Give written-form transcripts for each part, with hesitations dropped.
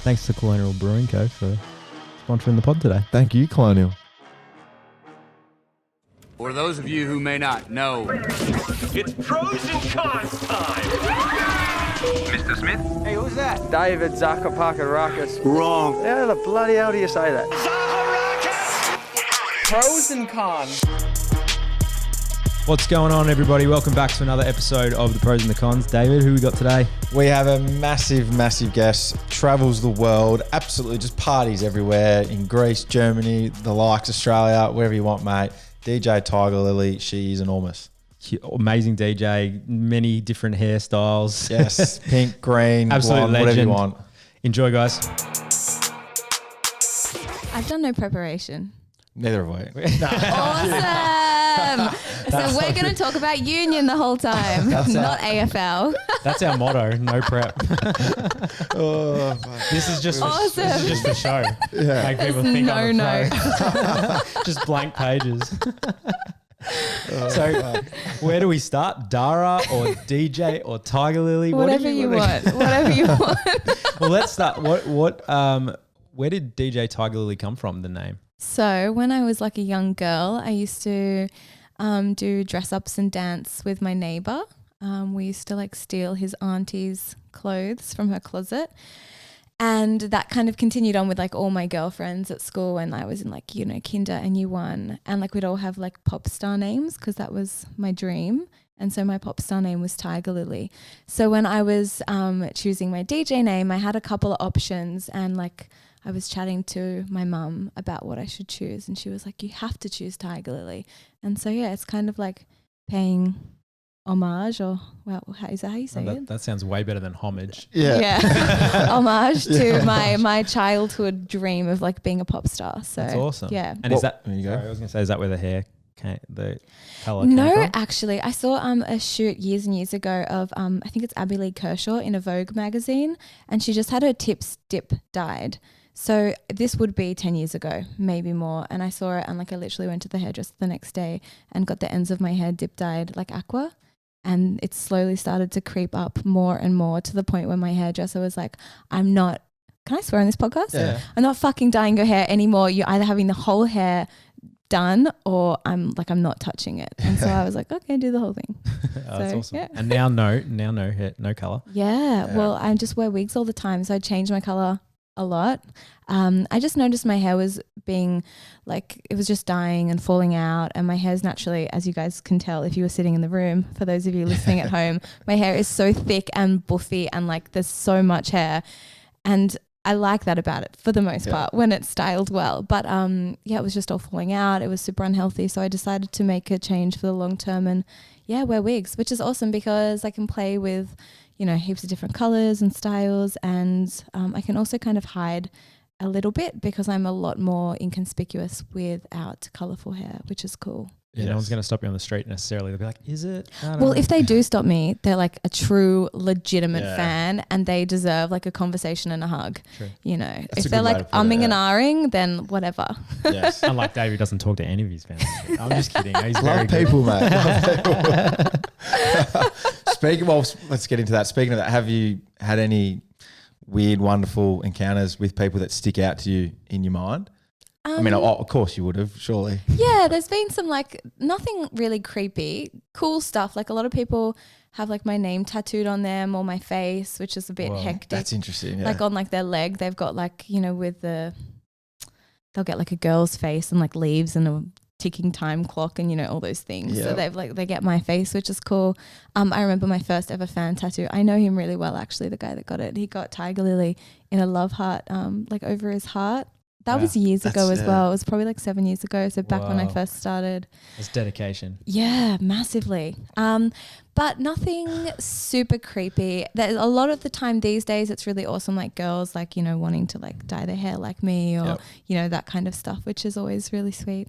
Thanks to Colonial Brewing Co. for sponsoring the pod today. Thank you, Colonial. For those of you who may not know, It's pros and cons time. Mr. Smith. Hey, who's that? David Zakapakarakis. Wrong. How the bloody hell do you say that? Pros and cons. What's going on, everybody? Welcome back to another episode of the Pros and the Cons. David, who we got today? We have a massive guest, travels the world, absolutely just parties everywhere in Greece, Germany, the likes, Australia, wherever you want, mate. DJ Tigerlily, she is enormous. Amazing DJ, many different hairstyles. Yes, pink, green, absolute blonde, legend. whatever you want. Enjoy, guys. I've done no preparation. Neither have we. Awesome. So we're going to talk about union the whole time, not AFL. That's our motto, no prep. Oh, This is just Awesome. this is just for show. yeah. Make people think No I'm a note. pro. Just blank pages. So where do we start? Dara or DJ or Tigerlily? Whatever you want. Whatever you want. Well, let's start. Where did DJ Tigerlily come from, the name? So when I was like a young girl, I used to do dress ups and dance with my neighbor. We used to like steal his auntie's clothes from her closet. And that kind of continued on with like all my girlfriends at school when I was in like, you know, kinder and year one. And like we'd all have like pop star names because that was my dream. And so my pop star name was Tigerlily. So when I was choosing my DJ name, I had a couple of options and like I was chatting to my mum about what I should choose. And she was like, you have to choose Tigerlily. And so, yeah, it's kind of like paying homage or, well, is that how you say it? That sounds way better than homage. Yeah. Homage to my childhood dream of like being a pop star. So That's awesome. Yeah. And is that, there you go. sorry, I was going to say, is that where the hair the colour came No, from? actually, I saw a shoot years and years ago of I think it's Abby Lee Kershaw in a Vogue magazine, and she just had her tips dip dyed. So this would be 10 years ago, maybe more. And I saw it and like I literally went to the hairdresser the next day and got the ends of my hair dip dyed like aqua. And it slowly started to creep up more and more to the point where my hairdresser was like, can I swear on this podcast? Yeah. I'm not fucking dyeing your hair anymore. You're either having the whole hair done or I'm not touching it. And so I was like, okay, do the whole thing. That's So, awesome. yeah. And now no hair, no colour. Yeah, well, I just wear wigs all the time. So I change my color a lot. I just noticed my hair was being like, it was just dying and falling out. And my hair's naturally, as you guys can tell, if you were sitting in the room, for those of you listening at home, my hair is so thick and buffy and like there's so much hair. And I like that about it for the most part when it's styled well. But it was just all falling out. It was super unhealthy. So I decided to make a change for the long term and wear wigs, which is awesome because I can play with, you know, heaps of different colors and styles. And I can also kind of hide a little bit because I'm a lot more inconspicuous without colorful hair, which is cool. Yeah, no one's going to stop you on the street necessarily. They'll be like, is it? I don't Well, know. if they do stop me, they're like a true legitimate Yeah. fan and they deserve like a conversation and a hug. True. You know, That's a if good they're way like to put it, umming and yeah. ahhing, then whatever. Yes. Unlike Dave, who doesn't talk to any of his fans. I'm just kidding. He's very Love good. people, mate. Love people. Let's get into that. Speaking of that, have you had any weird, wonderful encounters with people that stick out to you in your mind? I mean, of course you would have, surely. Yeah, there's been some like nothing really creepy, cool stuff. Like a lot of people have like my name tattooed on them or my face, which is a bit hectic. That's interesting. Yeah. Like on like their leg, they've got like, you know, they'll get like a girl's face and like leaves and a ticking time clock and, you know, all those things. Yeah. So they get my face, which is cool. I remember my first ever fan tattoo. I know him really well, actually, the guy that got it. He got Tigerlily in a love heart, like over his heart. That was years ago as well. It was probably like 7 years ago. So back when I Wow. first started. It's dedication. Yeah, massively. But nothing super creepy. There's a lot of the time these days, it's really awesome. Like girls, like, you know, wanting to like dye their hair like me or, you know, that kind of stuff, which is always really sweet.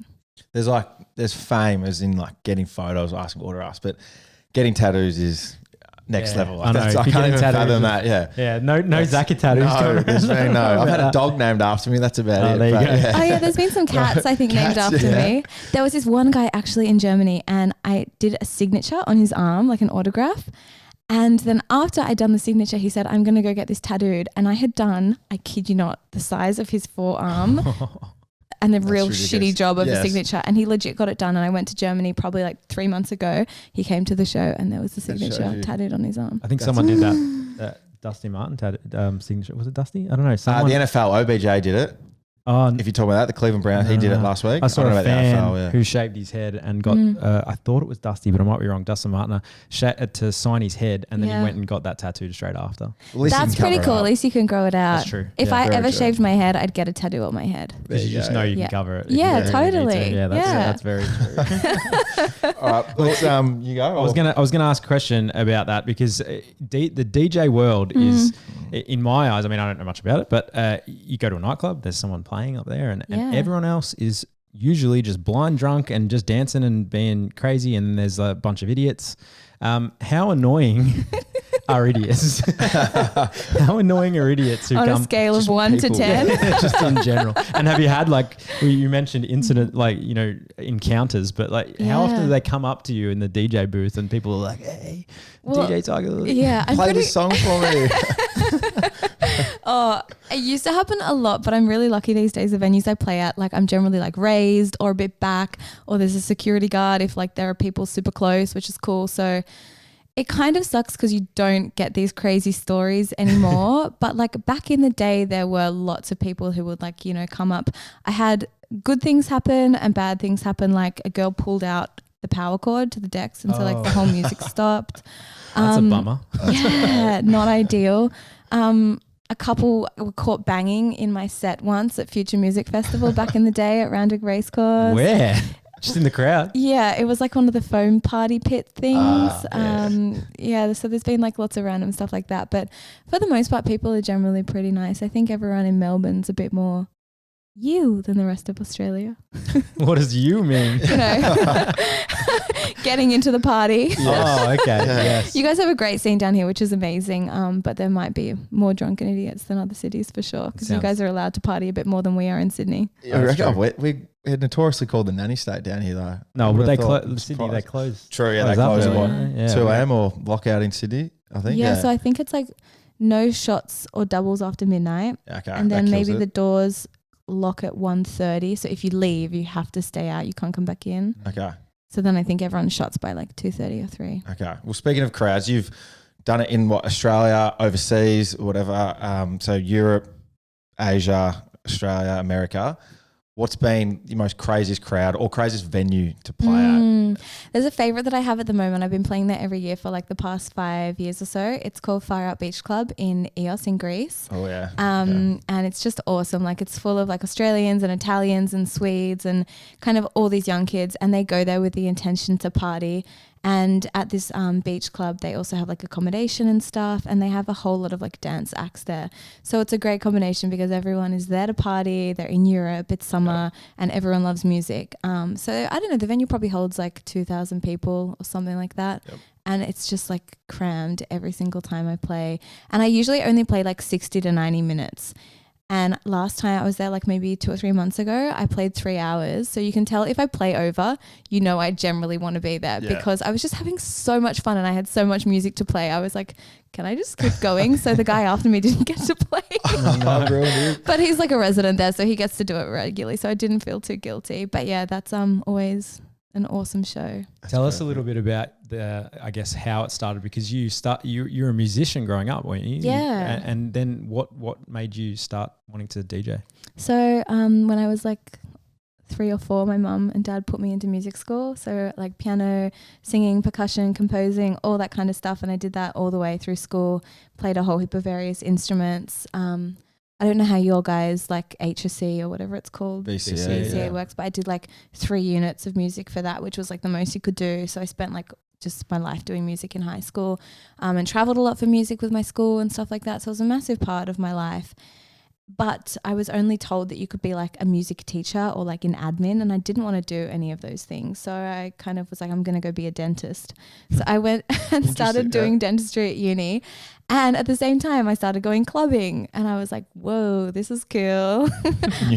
There's fame as in like getting photos, asking autographs, but getting tattoos is next level. I know. I can't even fathom that. Yeah. Yeah. No Zaki tattoos. No, there's really no. I've had a dog named after me. That's about it. There you but go. yeah. Oh yeah, there's been some cats I think named Cats, after yeah. me. There was this one guy actually in Germany and I did a signature on his arm, like an autograph. And then after I'd done the signature, he said, I'm going to go get this tattooed. And I had done, I kid you not, the size of his forearm and the real ridiculous. shitty job of the Yes. signature. And he legit got it done. And I went to Germany probably like 3 months ago. He came to the show and there was the shows signature you. tattooed on his arm. I think someone did that Dusty Martin signature. Was it Dusty? I don't know. The Someone. NFL, OBJ did it. Oh, If you talk about that, the Cleveland Browns, he did it last week. I saw don't know a about the fan NFL, yeah. who shaved his head and got, I thought it was Dusty, but I might be wrong, Dustin Martin, to sign his head, and then Yeah. he went and got that tattooed straight after. At least you That's can pretty cover it cool. up. At least you can grow it out. That's true. If Yeah, I very ever true. shaved my head, I'd get a tattoo on my head. There You just know you Yeah. can cover it. Yeah, if you totally. need to. Yeah, that's very true. All right, let's, you go. I was gonna ask a question about that because the DJ world is, in my eyes, I mean, I don't know much about it, but you go to a nightclub, there's someone playing up there, and Yeah. everyone else is usually just blind drunk and just dancing and being crazy, and there's a bunch of idiots. How annoying are idiots? How annoying are idiots who On come a scale of 1 to people. 10. just in general? And have you had you mentioned incident encounters, but how often Yeah. do they come up to you in the DJ booth and people are like, "Hey, Well, DJ Tiger"? Yeah, I'm Play pretty, this song for me. Oh, it used to happen a lot, but I'm really lucky these days. The venues I play at, I'm generally raised or a bit back, or there's a security guard if there are people super close, which is cool. So it kind of sucks because you don't get these crazy stories anymore. But back in the day, there were lots of people who would come up. I had good things happen and bad things happen. A girl pulled out the power cord to the decks, and so the whole music stopped. That's a bummer. Yeah, not ideal. A couple were caught banging in my set once at Future Music Festival back in the day at Rounded Racecourse. Where? Just in the crowd. Yeah, it was one of the foam party pit things. yeah. So there's been lots of random stuff like that. But for the most part, people are generally pretty nice. I think everyone in Melbourne's a bit more you than the rest of Australia. What does you mean? You know, getting into the party. Oh, okay. Yes. You guys have a great scene down here, which is amazing. But there might be more drunken idiots than other cities for sure, because you Sounds- guys are allowed to party a bit more than we are in Sydney. I reckon we're notoriously called the nanny state down here, though. No, I but would've they thought- Sydney, they close. True, yeah, they close close up at there. what? Yeah. 2 a.m. or lockout in Sydney, I think. Yeah, so I think it's no shots or doubles after midnight. Okay, And then that kills maybe it. the doors lock at 1:30. So if you leave, you have to stay out. You can't come back in. Okay, So then I think everyone shuts by 2:30 or 3. okay. Well, speaking of crowds, you've done it in Australia, overseas, whatever. So Europe, Asia, Australia, America. What's been your most craziest crowd or craziest venue to play at? There's a favorite that I have at the moment. I've been playing there every year for the past 5 years or so. It's called Fire Out Beach Club in Ios in Greece. Oh yeah. And it's just awesome. It's full of Australians and Italians and Swedes and kind of all these young kids, and they go there with the intention to party. And at this beach club, they also have accommodation and stuff, and they have a whole lot of dance acts there. So it's a great combination because everyone is there to party. They're in Europe, it's summer, and everyone loves music. So I don't know, the venue probably holds 2,000 people or something like that. Yep. And it's just crammed every single time I play. And I usually only play 60 to 90 minutes. And last time I was there maybe 2 or 3 months ago, I played 3 hours. So you can tell if I play over, I generally want to be there because I was just having so much fun and I had so much music to play. I was can I just keep going? So the guy after me didn't get to play. But he's a resident there, so he gets to do it regularly. So I didn't feel too guilty. But yeah, that's always an awesome show. Tell us a little bit about how it started, because you're a musician growing up, weren't you? Yeah. And then what made you start wanting to DJ? So when I was 3 or 4, my mum and dad put me into music school. So piano, singing, percussion, composing, all that kind of stuff. And I did that all the way through school, played a whole heap of various instruments. I don't know how your guys HSC or whatever it's called. BCA, BCA works, but I did 3 units of music for that, which was the most you could do. So I spent just my life doing music in high school, and traveled a lot for music with my school and stuff like that. So it was a massive part of my life. But I was only told that you could be a music teacher or in admin, and I didn't want to do any of those things. So I kind of was I'm going to go be a dentist. So I went and started doing dentistry at uni. And at the same time, I started going clubbing, and I was whoa, this is cool.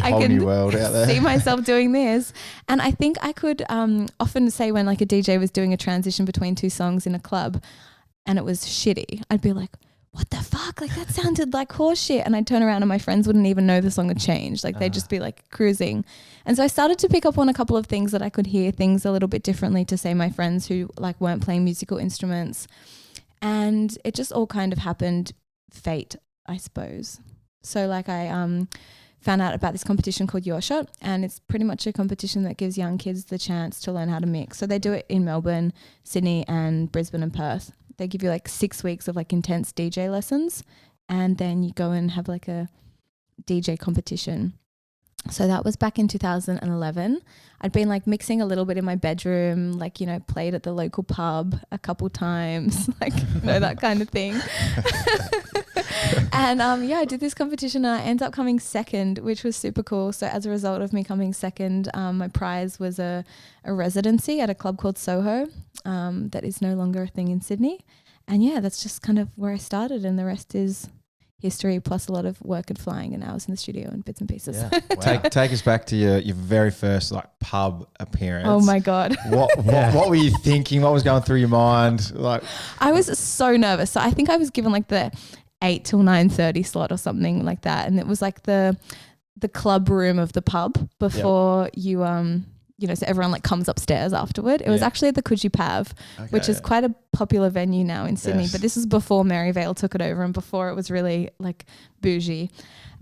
I Whole can new world out there. see myself doing this. And I think I could often say when a DJ was doing a transition between 2 songs in a club, and it was shitty, I'd be like, what the fuck? Like that sounded like horse shit. And I'd turn around and my friends wouldn't even know the song had changed. Like they'd just be like cruising. And so I started to pick up on a couple of things that I could hear things a little bit differently to say my friends who like weren't playing musical instruments. And it just all kind of happened fate, I suppose. So like I found out about this competition called Your Shot, and it's pretty much a competition that gives young kids the chance to learn how to mix. So they do it in Melbourne, Sydney and Brisbane and Perth. They give you like 6 weeks of like intense DJ lessons, and then you go and have like a DJ competition. So that was back in 2011. I'd been like mixing a little bit in my bedroom, like, you know, played at the local pub a couple times, like, you know, that kind of thing. And yeah, I did this competition and I ended up coming second, which was super cool. So as a result of me coming second, my prize was a residency at a club called Soho that is no longer a thing in Sydney. And yeah, that's just kind of where I started, and the rest is history plus a lot of work and flying and hours in the studio and bits and pieces. Yeah. Wow. Take us back to your very first like pub appearance. Oh my God. What were you thinking? What was going through your mind? Like, I was so nervous. So I think I was given like the 8 till 9:30 slot or something like that. And it was like the club room of the pub before you know, so everyone like comes upstairs afterward. It was actually at the Coogee Pav, which is quite a popular venue now in Sydney, but this is before Maryvale took it over and before it was really like bougie.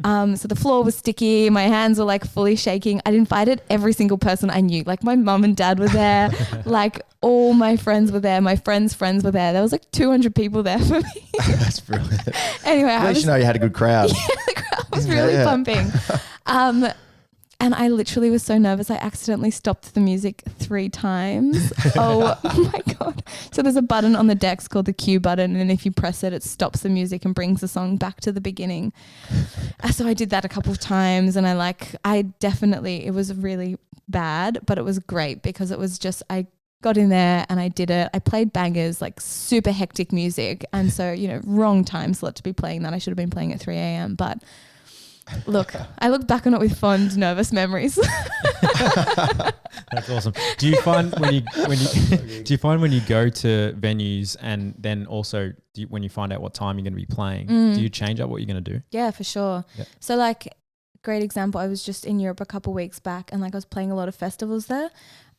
So the floor was sticky. My hands were like fully shaking. I'd invited every single person I knew. Like my mum and dad were there. Like all my friends were there. My friends' friends were there. There was like 200 people there for me. That's brilliant. Anyway, at least you know you had a good crowd. Yeah, the crowd was really pumping. And I literally was so nervous. I accidentally stopped the music 3 times. Oh my God. So there's a button on the decks called the cue button. And if you press it, it stops the music and brings the song back to the beginning. So I did that a couple of times, and it was really bad, but it was great because it was just, I got in there and I did it. I played bangers, like super hectic music. And so, you know, wrong time slot to be playing that. I should have been playing at 3 a.m. But look, I look back on it with fond, nervous memories. That's awesome. Do you find when you go to venues and then also when you find out what time you're going to be playing, do you change up what you're going to do? Yeah, for sure. Yep. So like, great example, I was just in Europe a couple weeks back and like I was playing a lot of festivals there.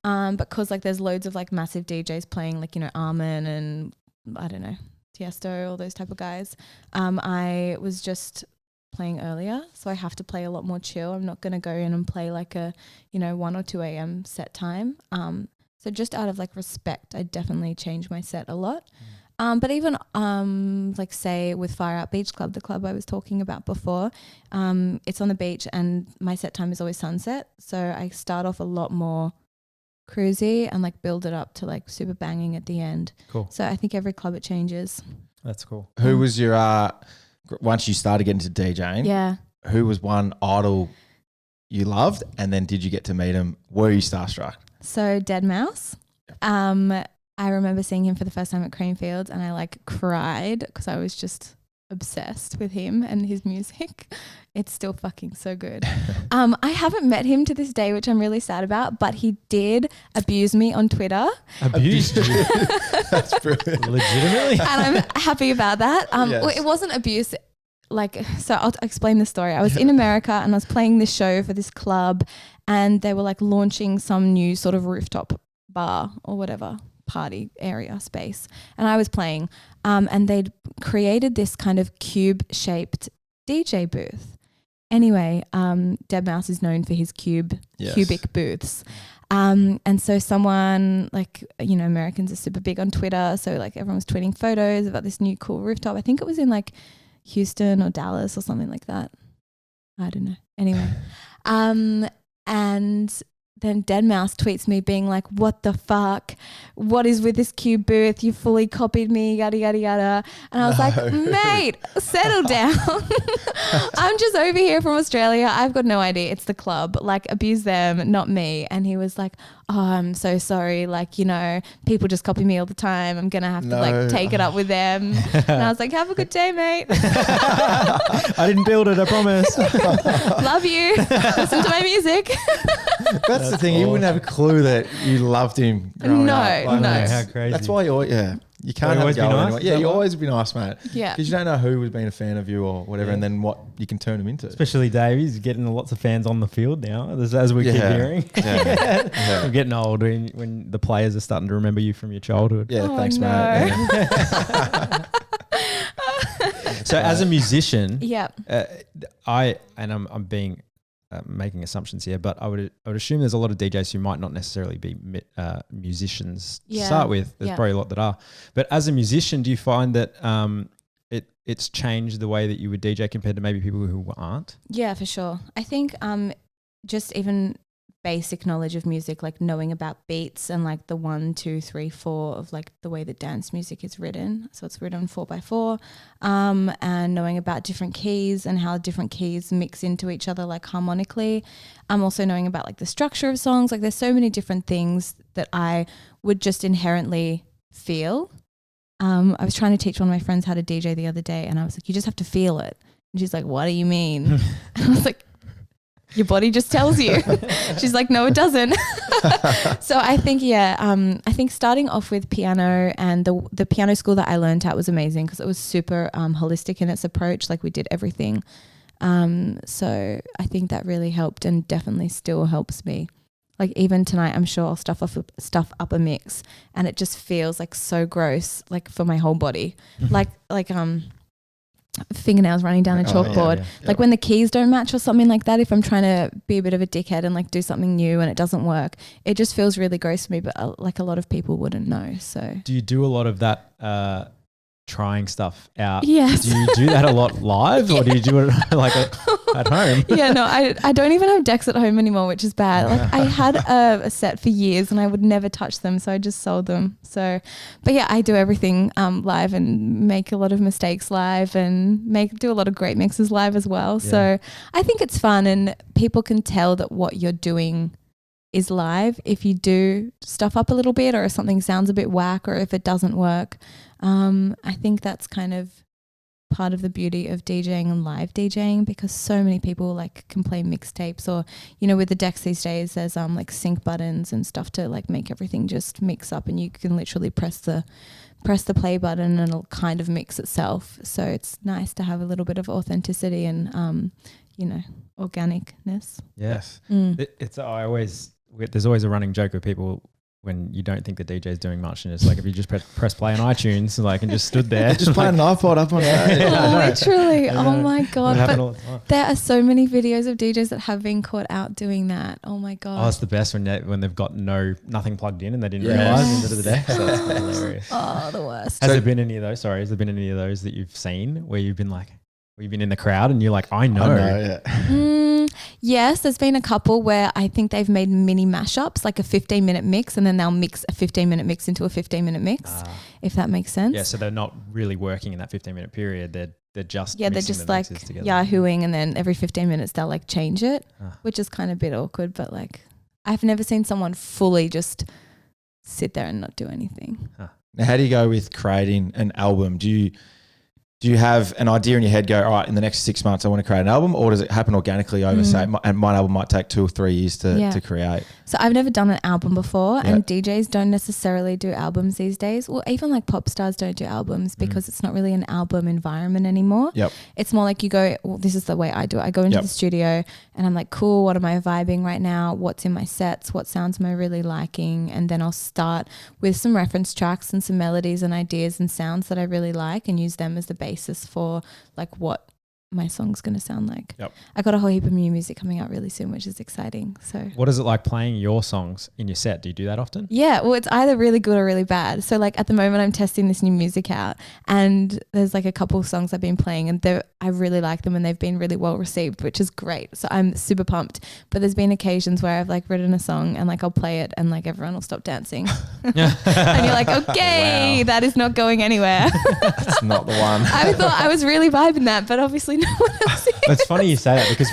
Because like there's loads of like massive DJs playing, like, you know, Armin and I don't know, Tiesto, all those type of guys. I was just playing earlier, so I have to play a lot more chill. I'm not going to go in and play like a, you know, 1 or 2 a.m. set time. So just out of like respect, I definitely change my set a lot. But even like say with Fire Out Beach Club, the club I was talking about before, it's on the beach and my set time is always sunset. So I start off a lot more cruisy and like build it up to like super banging at the end. Cool. So I think every club it changes. That's cool. Who was your once you started getting to DJing? Yeah. Who was one idol you loved, and then did you get to meet him? Were you starstruck? So Dead Mouse. I remember seeing him for the first time at Creamfields and I like cried because I was just obsessed with him and his music. It's still fucking so good. I haven't met him to this day, which I'm really sad about, but he did abuse me on Twitter. Abused you? That's brilliant. Legitimately? And I'm happy about that. Yes. Well, it wasn't abuse. Like, so I'll explain the story. I was in America and I was playing this show for this club and they were like launching some new sort of rooftop bar or whatever party area space. And I was playing and they'd created this kind of cube shaped DJ booth. Anyway, Dead Mouse is known for his cubic booths. And so someone like, you know, Americans are super big on Twitter. So like everyone was tweeting photos about this new cool rooftop. I think it was in like Houston or Dallas or something like that. I don't know. Anyway. And then Dead Mouse tweets me being like, what the fuck? What is with this cube booth? You fully copied me, yada, yada, yada. And I was like, mate, settle down. I'm just over here from Australia. I've got no idea. It's the club. Like, abuse them, not me. And he was like, oh, I'm so sorry. Like, you know, people just copy me all the time. I'm going to have to like take it up with them. And I was like, have a good day, mate. I didn't build it, I promise. Love you. Listen to my music. That's the thing. You wouldn't have a clue that you loved him growing up. No. How crazy. That's why You can't have always a be go nice? anyway. Is Yeah, that you why? always be nice, mate. Yeah. Because you don't know who was being a fan of you or whatever, Yeah. and then what you can turn them into. Especially Dave, he's getting lots of fans on the field now, as we keep hearing. Yeah. We're getting old when the players are starting to remember you from your childhood. Yeah, Oh, thanks, no. mate. Yeah. So as a musician, Yeah. I'm being making assumptions here, but I would assume there's a lot of DJs who might not necessarily be musicians to Yeah. start with. There's Yeah. probably a lot that are. But as a musician, do you find that it's changed the way that you would DJ compared to maybe people who aren't? Yeah, for sure. I think just even basic knowledge of music, like knowing about beats and like the 1, 2, 3, 4 of like the way that dance music is written. So it's written 4/4, and knowing about different keys and how different keys mix into each other like harmonically. I'm also knowing about like the structure of songs. Like there's so many different things that I would just inherently feel. I was trying to teach one of my friends how to DJ the other day, and I was like, you just have to feel it. And she's like, what do you mean? And I was like, your body just tells you. She's like, no, it doesn't. So I think, I think starting off with piano, and the piano school that I learned at was amazing because it was super holistic in its approach. Like we did everything. So I think that really helped and definitely still helps me. Like even tonight, I'm sure I'll stuff up a mix and it just feels like so gross, like for my whole body, like fingernails running down a chalkboard. Like when the keys don't match or something like that, if I'm trying to be a bit of a dickhead and like do something new and it doesn't work, it just feels really gross to me. But like a lot of people wouldn't know. So Do you do a lot of that trying stuff out? Yes. Do you do that a lot live or do you do it like at home? Yeah, no, I don't even have decks at home anymore, which is bad. Like I had a set for years and I would never touch them, so I just sold them. So, but yeah, I do everything live and make a lot of mistakes live and do a lot of great mixes live as well. Yeah. So I think it's fun and people can tell that what you're doing is live if you do stuff up a little bit or if something sounds a bit whack or if it doesn't work. I think that's kind of part of the beauty of DJing and live DJing, because so many people like can play mixtapes or, you know, with the decks these days, there's like sync buttons and stuff to like make everything just mix up, and you can literally press the play button and it'll kind of mix itself. So it's nice to have a little bit of authenticity and, you know, organicness. Yes. Mm. There's always a running joke with people when you don't think the DJ is doing much, and it's like if you just press play on iTunes, like, and just stood there, Just playing an iPod up on stage. Literally. Oh my It God. happen But all the time. there are so many videos of DJs that have been caught out doing that. Oh my Oh, God. it's the best when they've got nothing plugged in and they didn't Yes. realize into the deck. So it's hilarious. Oh, the worst. Has there been any of those? Sorry, has there been any of those that you've seen where you've been in the crowd and you're like, I know. I know, yeah. Yes, there's been a couple where I think they've made mini mashups, like a 15-minute mix, and then they'll mix a 15-minute mix into a 15-minute mix, if that makes sense. Yeah, so they're not really working in that 15-minute period. They're just they're mixing just the like mixes together. yahooing, and then every 15 minutes they'll like change it, Ah. which is kind of a bit awkward. But like, I've never seen someone fully just sit there and not do anything. Now, how do you go with creating an album? Do you have an idea in your head, go, all right, in the next 6 months I want to create an album, or does it happen organically over, say, and my album might take 2 or 3 years to create? So I've never done an album before, Yeah. and DJs don't necessarily do albums these days. Well, even like pop stars don't do albums because it's not really an album environment anymore. Yep. It's more like you go, well, this is the way I do it. I go into the studio and I'm like, cool, what am I vibing right now? What's in my sets? What sounds am I really liking? And then I'll start with some reference tracks and some melodies and ideas and sounds that I really like and use them as the basis for like what my song's going to sound like. Yep. I got a whole heap of new music coming out really soon, which is exciting. So What is it like playing your songs in your set? Do you do that often? yeah, well, it's either really good or really bad. So like at the moment I'm testing this new music out, and there's like a couple of songs I've been playing and I really like them and they've been really well received, which is great. So I'm super pumped. But there's been occasions where I've like written a song and like I'll play it and like everyone will stop dancing. And you're like, okay, that is not going anywhere. That's not the one. I thought I was really vibing that, but obviously no one else is. It's funny you say that because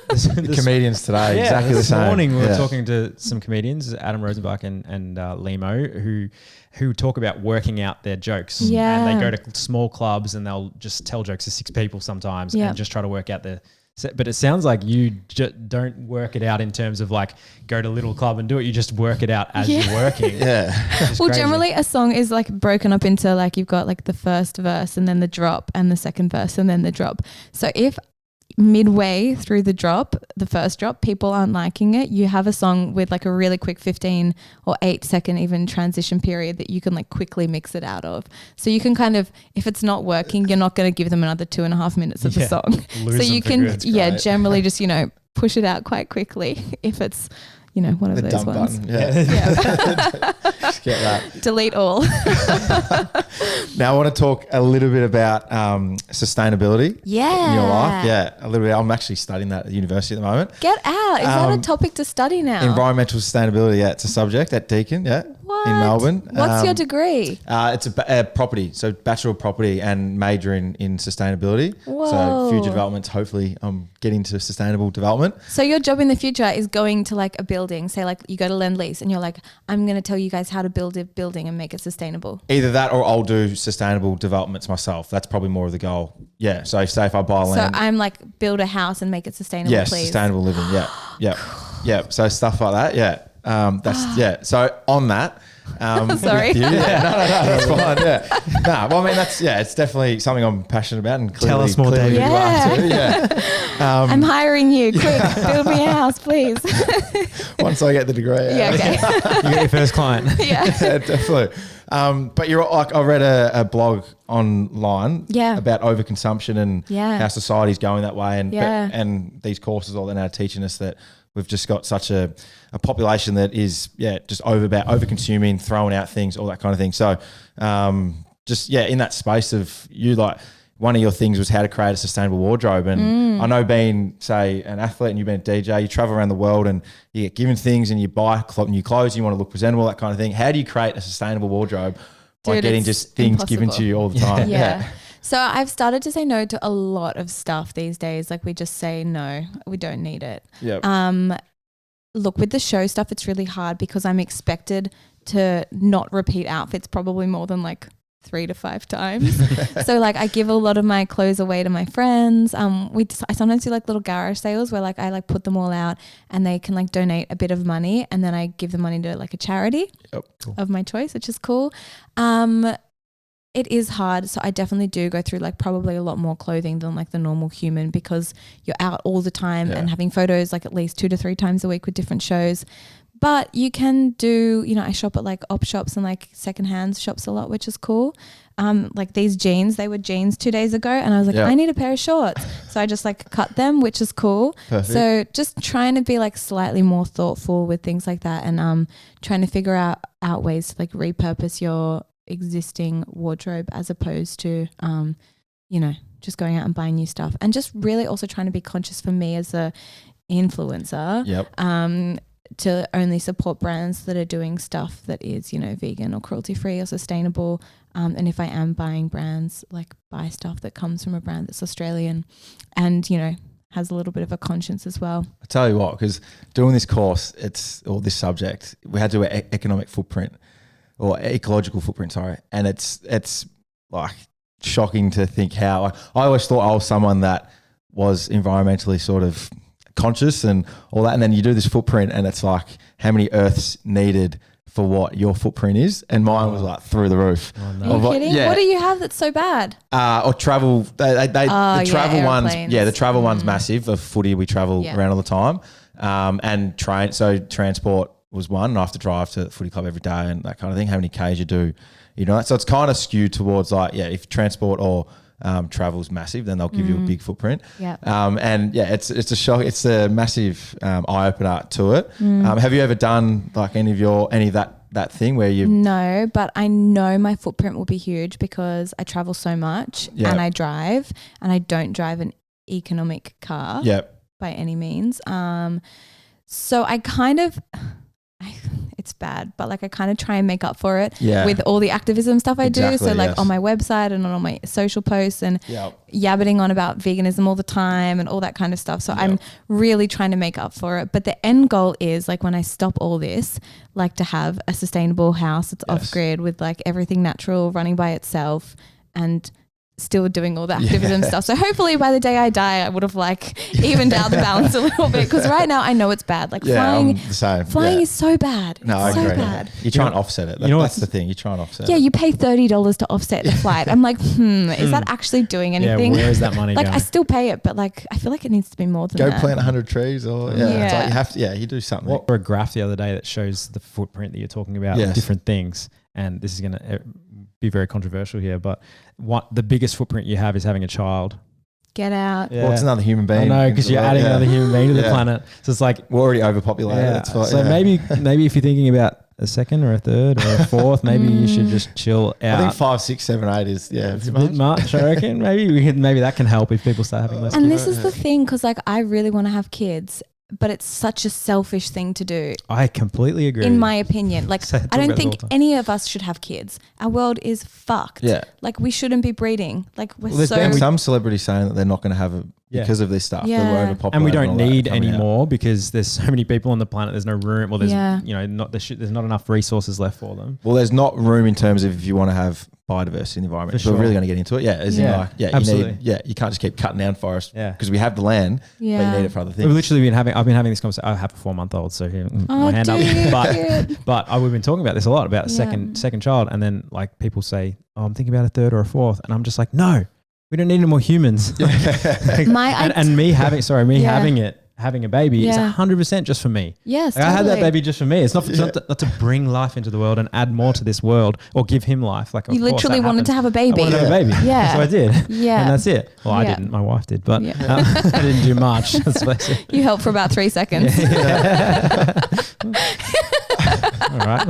The comedians today, exactly the this same. morning we were Yeah. talking to some comedians, Adam Rosenbach and Limo, who talk about working out their jokes. Yeah. And they go to small clubs and they'll just tell jokes to 6 people sometimes Yeah. and just try to work out the But it sounds like you don't work it out in terms of like go to Little Club and do it. You just work it out as you're working. Yeah. Well, generally a song is like broken up into like you've got like the first verse and then the drop and the second verse and then the drop. So if midway through the first drop, people aren't liking it, you have a song with like a really quick 15 or 8 second even transition period that you can like quickly mix it out of. So you can kind of, if it's not working, you're not going to give them another 2.5 minutes of the song. So you can, generally just, push it out quite quickly if it's, one of The those dump ones. button. Yeah. Just get that. Delete all. Now I want to talk a little bit about sustainability in your life. Yeah, a little bit. I'm actually studying that at university at the moment. Get out. Is that a topic to study now? Environmental sustainability, yeah. It's a subject at Deakin, yeah. What? In Melbourne. What's your degree? It's a property, so Bachelor of Property and major in sustainability. Whoa. So future developments, hopefully I'm getting to sustainable development. So your job in the future is going to like a building, say like you go to Lend-Lease and you're like, I'm going to tell you guys how to build a building and make it sustainable. Either that or I'll do sustainable developments myself. That's probably more of the goal. Yeah, so say if I buy land. So I'm like build a house and make it sustainable, yes, please. sustainable living, yeah. So stuff like that, yeah. So on that, sorry. no, that's fine. Yeah, no. Well, I mean, it's definitely something I'm passionate about, and clearly, Tell us more, clearly David. you are too. Yeah. I'm hiring you. Quick, build me a house, please. Once I get the degree. Yeah, okay. You get your first client. Yeah. Yeah, definitely. But you're like, I read a blog online about overconsumption and how society's going that way, and these courses all they're now teaching us that we've just got such a population that is just over consuming, throwing out things, all that kind of thing. So in that space of you, like one of your things was how to create a sustainable wardrobe. And I know being, say, an athlete and you've been a DJ, you travel around the world and you get given things and you buy new clothes and you want to look presentable, that kind of thing. How do you create a sustainable wardrobe by getting just things given to you all the time? Yeah. So I've started to say no to a lot of stuff these days. Like we just say, no, we don't need it. Yeah. Look, with the show stuff, it's really hard because I'm expected to not repeat outfits probably more than like 3 to 5 times. So like I give a lot of my clothes away to my friends. I sometimes do like little garage sales where like I like put them all out and they can like donate a bit of money and then I give the money to like a charity of my choice, which is cool. It is hard. So I definitely do go through like probably a lot more clothing than like the normal human because you're out all the time and having photos like at least 2 to 3 times a week with different shows. But you can do, I shop at like op shops and like secondhand shops a lot, which is cool. Like these jeans, they were jeans 2 days ago and I was like, I need a pair of shorts. So I just like cut them, which is cool. Perfect. So just trying to be like slightly more thoughtful with things like that and trying to figure out ways to like repurpose your existing wardrobe as opposed to, just going out and buying new stuff. And just really also trying to be conscious for me as a influencer. To only support brands that are doing stuff that is, vegan or cruelty-free or sustainable. And if I am buying brands, like buy stuff that comes from a brand that's Australian and, has a little bit of a conscience as well. I tell you what, because doing this course, this subject, we had to do an economic footprint or ecological footprint, sorry. And it's like shocking to think how, I always thought I was someone that was environmentally sort of conscious and all that, and then you do this footprint and it's like how many earths needed for what your footprint is, and mine was like through the roof. Are you kidding? What do you have that's so bad? Or travel, the travel ones, the travel one's massive. Of footy, we travel around all the time, and train. So transport was one, and I have to drive to the footy club every day and that kind of thing. How many Ks you do, so it's kind of skewed towards like if transport or travel's massive, then they'll give you a big footprint. It's a shock. It's a massive eye opener to it. Have you ever done like any of that thing where you? No, but I know my footprint will be huge because I travel so much and I drive, and I don't drive an economic car by any means. So I kind of. It's bad, but like I kind of try and make up for it with all the activism stuff I do. So like on my website and on my social posts and yabbiting on about veganism all the time and all that kind of stuff. So I'm really trying to make up for it. But the end goal is like when I stop all this, like to have a sustainable house that's off grid with like everything natural running by itself and still doing all the activism stuff. So hopefully by the day I die, I would have like evened out the balance a little bit, because right now I know it's bad. Like I'm the same. flying is so bad. No, I It's so agree. bad. You try and offset it. That's the thing. You try and offset Yeah, it. you pay $30 to offset the flight. I'm like, is that actually doing anything? Yeah, where is that money Like going? I still pay it, but like I feel like it needs to be more than Go that. plant 100 trees or It's like Yeah. you have to, you do something. What a graph the other day that shows the footprint that you're talking about of Yes. different things. And this is going to be very controversial here, but what the biggest footprint you have is having a child. Get out. Well, it's another human being. I know, because you're adding another human being to the Yeah. planet. So it's like, We're already overpopulated. yeah. That's fine. So maybe if you're thinking about a second or a third or a fourth, maybe you should just chill out. I think 5, 6, 7, 8 is It's too a bit much, I reckon. Maybe that can help if people start having less And kids. this is the thing, because like I really want to have kids, but it's such a selfish thing to do, I completely agree. in my opinion. Like So I talk I don't about this all think the time. any of us should have kids. Our world is fucked. Yeah. Like we shouldn't be breeding. Like we're Well, there's so been some celebrities saying that they're not going to have it Yeah. because of this stuff. Yeah. That we're overpopulated. And we don't all that need coming any out. more because there's so many people on the planet. There's no room. Well, there's Yeah. there's not enough resources left for them. Well, there's not room in terms of if you want to have biodiversity in the environment. For So we're sure. really going to get into it. Yeah, as in Yeah, like, yeah, absolutely. you can't just keep cutting down forests. Yeah. because we have the land, but Yeah. you need it for other I've things. literally I've been having this conversation. I have a 4-month-old, so here, my hand dude. up. But we've been talking about this a lot about a Yeah. second child, and then like people say, "Oh, I'm thinking about a third or a fourth," and I'm just like, "No, we don't need any more humans." and me having a baby is Yeah. 100% just for me. Yes, Like, I had that totally. baby just for me. It's not not to bring life into the world and add more to this world or give him life. Like of You course literally that wanted to happens. have a baby. I wanted to have a baby. Yeah. So I did. Yeah. And that's it. Well, I Yeah. didn't. My wife did, but Yeah. I didn't do much. That's basically. You helped for about 3 seconds. All right.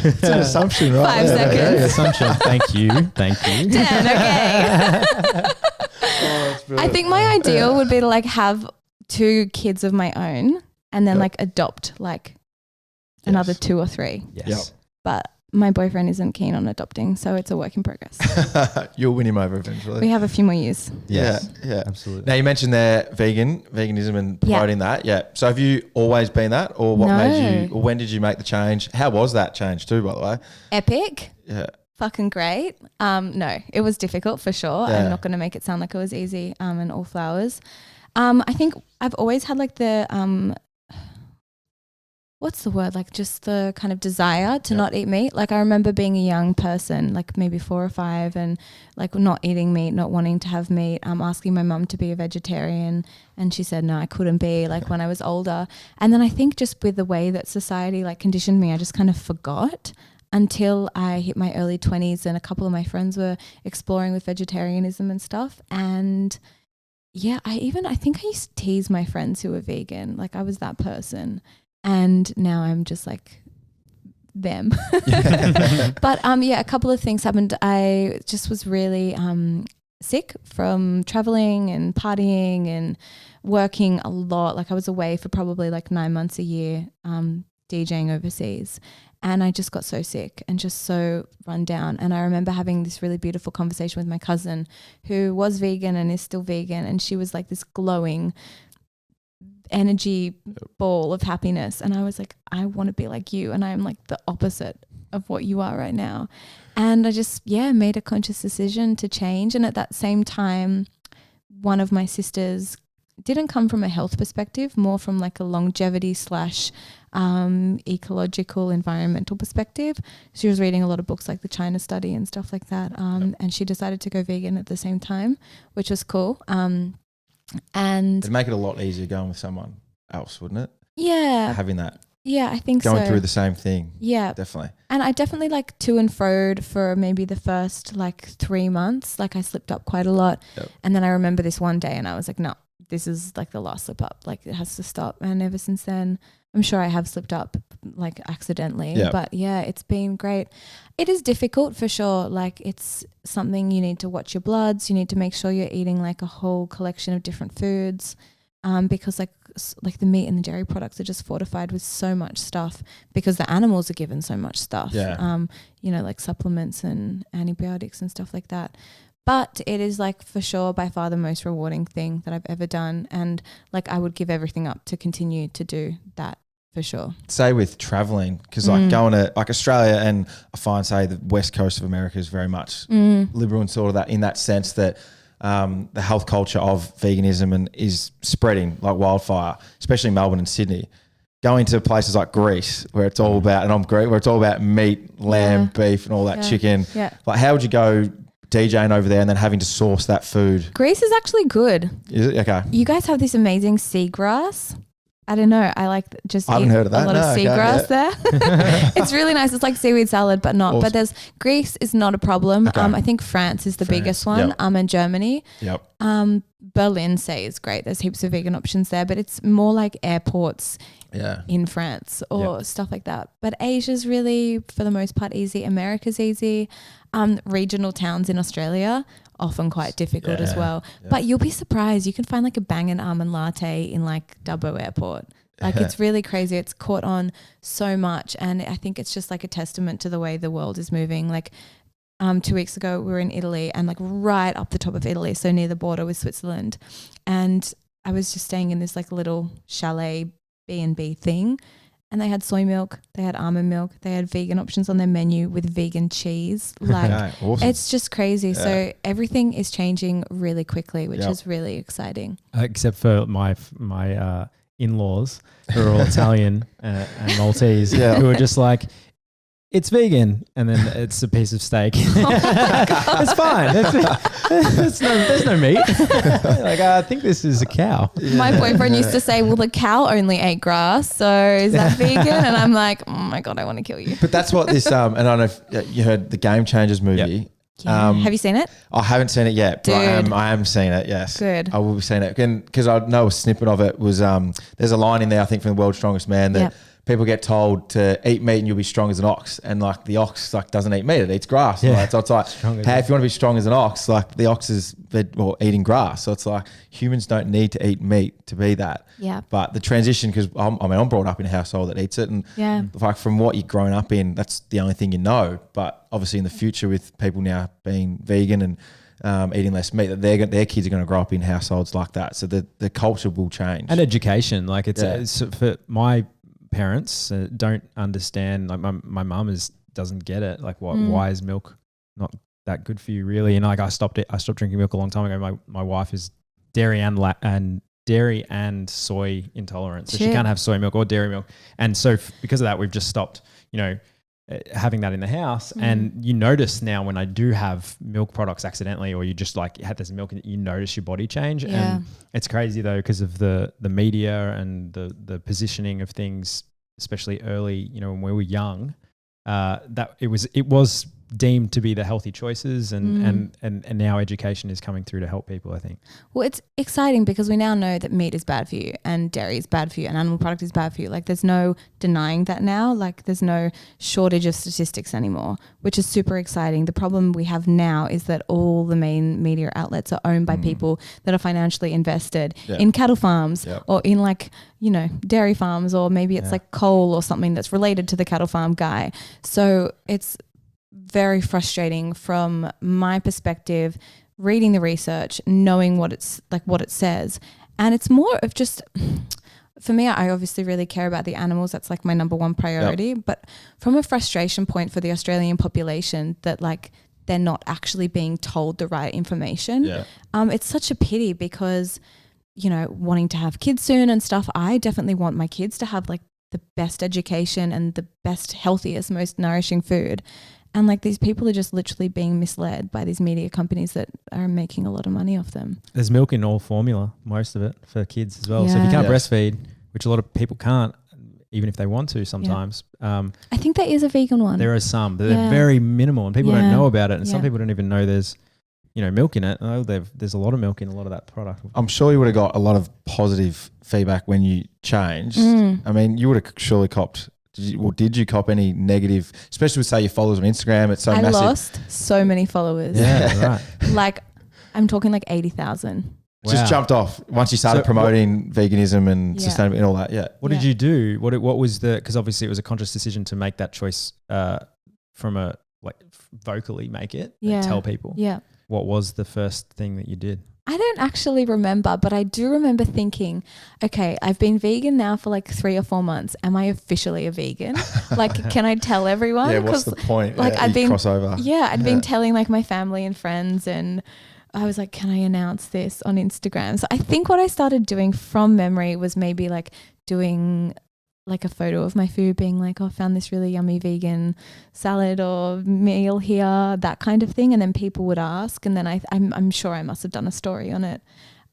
It's an assumption, right? 5 seconds. Yeah, assumption. Thank you. 10, okay. I think my ideal would be to like have 2 kids of my own and then like adopt like another 2 or 3. Yes. Yep. But my boyfriend isn't keen on adopting, so it's a work in progress. You'll win him over eventually. We have a few more years. Yes. Yeah. Absolutely. Now you mentioned there veganism and promoting that. Yeah. So have you always been that, or what made you, or when did you make the change? How was that change too, by the way? Epic. Yeah. Fucking great. No, it was difficult for sure. Yeah. I'm not going to make it sound like it was easy and all flowers. I think I've always had like the what's the word? Like just the kind of desire to not eat meat. Like I remember being a young person, like maybe 4 or 5, and like not eating meat, not wanting to have meat. Asking my mum to be a vegetarian, and she said no, I couldn't be. Like when I was older, and then I think just with the way that society like conditioned me, I just kind of forgot until I hit my early 20s, and a couple of my friends were exploring with vegetarianism and stuff. And yeah, I think I used to tease my friends who were vegan. Like I was that person. And now I'm just like them. But yeah, a couple of things happened. I just was really sick from traveling and partying and working a lot. Like I was away for probably like 9 months a year DJing overseas. And I just got so sick and just so run down. And I remember having this really beautiful conversation with my cousin who was vegan and is still vegan. And she was like this glowing energy ball of happiness. And I was like, I want to be like you. And I'm like the opposite of what you are right now. And I just, made a conscious decision to change. And at that same time, one of my sisters didn't come from a health perspective, more from like a longevity / ecological environmental perspective. She was reading a lot of books like the China Study and stuff like that. And she decided to go vegan at the same time, which was cool. And It'd make it a lot easier going with someone else, wouldn't it? yeah, Having that, I think going so. through the same thing. Yeah. Definitely. And I definitely like to and froed for maybe the first like 3 months. Like I slipped up quite a lot. Yep. And then I remember this one day and I was like, no, this is like the last slip up. Like it has to stop. And ever since then, I'm sure I have slipped up like accidentally. Yep. But yeah, it's been great. It is difficult for sure. Like it's something you need to watch your bloods. You need to make sure you're eating like a whole collection of different foods. Because like the meat and the dairy products are just fortified with so much stuff because the animals are given so much stuff. Yeah. You know, like supplements and antibiotics and stuff like that. But it is like for sure by far the most rewarding thing that I've ever done. And like I would give everything up to continue to do that for sure. Say with traveling, because like going to like Australia, and I find say the west coast of America is very much liberal and sort of that in that sense that the health culture of veganism and is spreading like wildfire, especially Melbourne and Sydney. Going to places like Greece where it's all about, and I'm Greek, where it's all about meat, lamb, beef, and all that chicken. Yeah. Like, how would you go DJing over there and then having to source that food? Greece is actually good. Is it okay? You guys have this amazing seagrass. I don't know. I like just I haven't eat heard of that. a lot No, of okay, seagrass there. It's really nice. It's like seaweed salad, but not. Awesome. But there's Greece is not a problem. Okay. I think France is the biggest one. Yep. And Germany. Yep. Berlin say is great. There's heaps of vegan options there, but it's more like airports in France or stuff like that. But Asia's really, for the most part, easy. America's easy. Regional towns in Australia, often quite difficult as well. Yeah. But you'll be surprised. You can find like a bangin' almond latte in like Dubbo Airport. Like it's really crazy. It's caught on so much. And I think it's just like a testament to the way the world is moving. Like 2 weeks ago, we were in Italy and like right up the top of Italy, so near the border with Switzerland. And I was just staying in this like little chalet B&B thing. And they had soy milk, they had almond milk, they had vegan options on their menu with vegan cheese. Like awesome. It's just crazy. Yeah. So everything is changing really quickly, which is really exciting. Except for my in-laws who are all Italian and Maltese who are just like, it's vegan, and then it's a piece of steak. It's fine. There's no meat. Like, I think this is a cow. My boyfriend used to say, well, the cow only ate grass, so is that vegan? And I'm like, oh my God, I want to kill you. But that's what this, and I don't know if you heard the Game Changers movie. Yep. Yeah. Have you seen it? I haven't seen it yet, but I am seeing it, yes. Good. I will be seeing it. Because I know a snippet of it was, there's a line in there, I think, from The World's Strongest Man that people get told to eat meat and you'll be strong as an ox. And like the ox like doesn't eat meat, it eats grass. Yeah. Like, so it's like, hey, if you want to be strong as an ox, like the ox is eating grass. So it's like humans don't need to eat meat to be that. Yeah. But the transition, because I'm brought up in a household that eats it. And like from what you've grown up in, that's the only thing you know. But obviously in the future with people now being vegan and eating less meat, that their kids are going to grow up in households like that. So the culture will change. And education. Like it's for my parents don't understand. Like my mum doesn't get it. Like why is milk not that good for you really? And like I stopped drinking milk a long time ago. My wife is dairy and soy intolerant, so she can't have soy milk or dairy milk. And so because of that, we've just stopped, having that in the house. And you notice now when I do have milk products accidentally, or you just like had this milk, and you notice your body change. And it's crazy though, because of the media and the positioning of things, especially early, when we were young, that it was deemed to be the healthy choices, and now education is coming through to help people, I think. Well, it's exciting because we now know that meat is bad for you and dairy is bad for you and animal product is bad for you. Like there's no denying that now. Like there's no shortage of statistics anymore, which is super exciting. The problem we have now is that all the main media outlets are owned by people that are financially invested in cattle farms or in like, dairy farms, or maybe it's like coal or something that's related to the cattle farm guy. So it's very frustrating from my perspective, reading the research, knowing what it says. And it's more of just, for me, I obviously really care about the animals. That's like my number one priority. But from a frustration point for the Australian population that like they're not actually being told the right information. It's such a pity because, wanting to have kids soon and stuff, I definitely want my kids to have like the best education and the best, healthiest, most nourishing food. And like these people are just literally being misled by these media companies that are making a lot of money off them. There's milk in all formula, most of it for kids as well. So if you can't breastfeed, which a lot of people can't, even if they want to sometimes. I think there is a vegan one. There are some. They're very minimal and people don't know about it. And some people don't even know there's milk in it. Oh, there's a lot of milk in a lot of that product. I'm sure you would have got a lot of positive feedback when you changed. I mean, you would have surely copped. Did you cop any negative, especially with say your followers on Instagram? It's so massive. I lost so many followers. Yeah, right. Like I'm talking like 80,000. Wow. Just jumped off once you started promoting veganism and sustainability and all that. Yeah. What did you do? What was because obviously it was a conscious decision to make that choice from a vocally make it and tell people. Yeah. What was the first thing that you did? I don't actually remember, but I do remember thinking, okay, I've been vegan now for like 3 or 4 months. Am I officially a vegan? Like, can I tell everyone? Yeah, what's the point? Like, I'd been crossover. Yeah, I'd been telling like my family and friends, and I was like, can I announce this on Instagram? So I think what I started doing from memory was maybe like doing like a photo of my food, being like, oh, I found this really yummy vegan salad or meal here, that kind of thing. And then people would ask, and then I'm sure I must have done a story on it.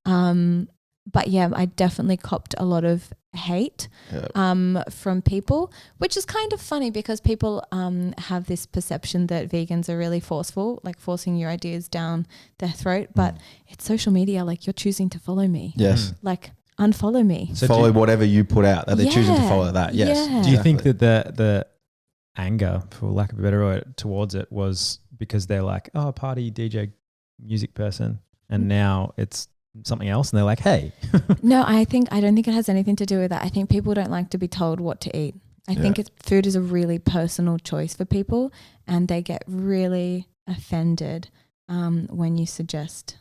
But yeah, I definitely copped a lot of hate from people, which is kind of funny because people have this perception that vegans are really forceful, like forcing your ideas down their throat. But it's social media, like you're choosing to follow me. Yes. Like unfollow me. So follow whatever you put out, that they're choosing to follow that. Yes. Yeah. Do you think that the anger, for lack of a better word, towards it was because they're like, oh, party DJ music person, and now it's something else, and they're like, hey. No, I don't think it has anything to do with that. I think people don't like to be told what to eat. I think food is a really personal choice for people, and they get really offended when you suggest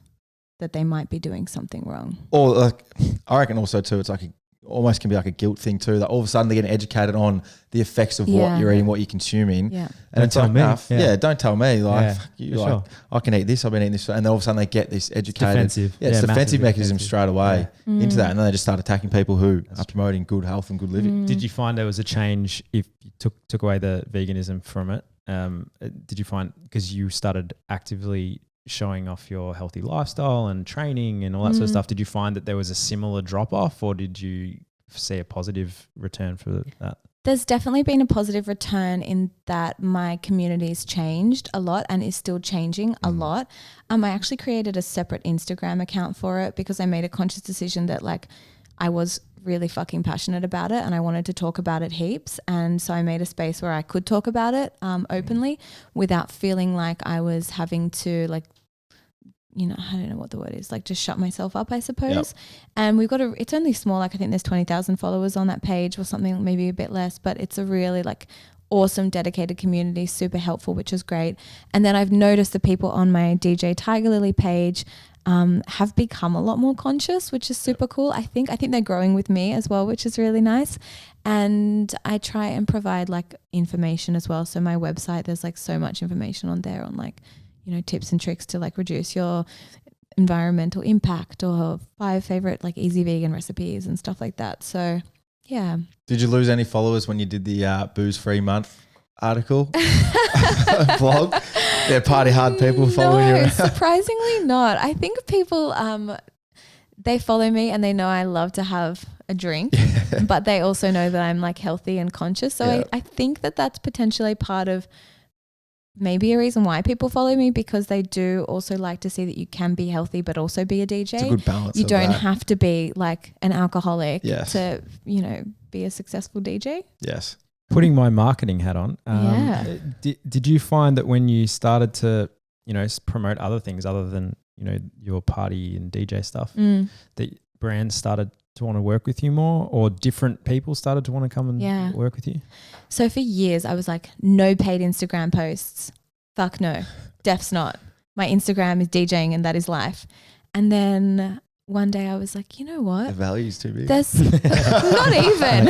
that they might be doing something wrong. Or like, I reckon also too, it's like almost can be like a guilt thing too. That all of a sudden they're getting educated on the effects of what you're eating, what you're consuming. Yeah. And Don't it's tell like, me. yeah, don't tell me. Like, fuck you, for like sure. I can eat this, I've been eating this. And then all of a sudden they get this educated. defensive. Yeah, it's Yeah, defensive massively mechanism defensive. straight away Mm. into that. And then they just start attacking people who are promoting good health and good living. Did you find there was a change if you took away the veganism from it? Did you find, because you started actively showing off your healthy lifestyle and training and all that sort of stuff, did you find that there was a similar drop off, or did you see a positive return for that? There's definitely been a positive return in that my community's changed a lot and is still changing a lot. I actually created a separate Instagram account for it because I made a conscious decision that like I was really fucking passionate about it and I wanted to talk about it heaps. And so I made a space where I could talk about it openly without feeling like I was having to like, you know, I don't know what the word is, like just shut myself up, I suppose. And we've got it's only small, like I think there's 20,000 followers on that page or something, maybe a bit less, but it's a really like awesome, dedicated community, super helpful, which is great. And then I've noticed the people on my DJ Tigerlily page have become a lot more conscious, which is super cool. I think they're growing with me as well, which is really nice. And I try and provide like information as well. So my website, there's like so much information on there on like, you know, tips and tricks to like reduce your environmental impact or 5 favorite like easy vegan recipes and stuff like that. So yeah. Did you lose any followers when you did the booze free month article blog? Yeah, party hard people following you No, around. surprisingly not. I think people they follow me and they know I love to have a drink, but they also know that I'm like healthy and conscious. So I think that that's potentially part of maybe a reason why people follow me, because they do also like to see that you can be healthy but also be a DJ. It's a good balance. You of don't that. have to be like an alcoholic Yes. to, you know, be a successful DJ. Yes. Putting my marketing hat on, Yeah. did you find that when you started to, you know, promote other things other than, you know, your party and DJ stuff, that brands started to want to work with you more, or different people started to want to come and work with you? So for years I was like, no paid Instagram posts. Fuck no. Def's not. My Instagram is DJing and that is life. And then one day I was like, you know The what? value's too big. There's not even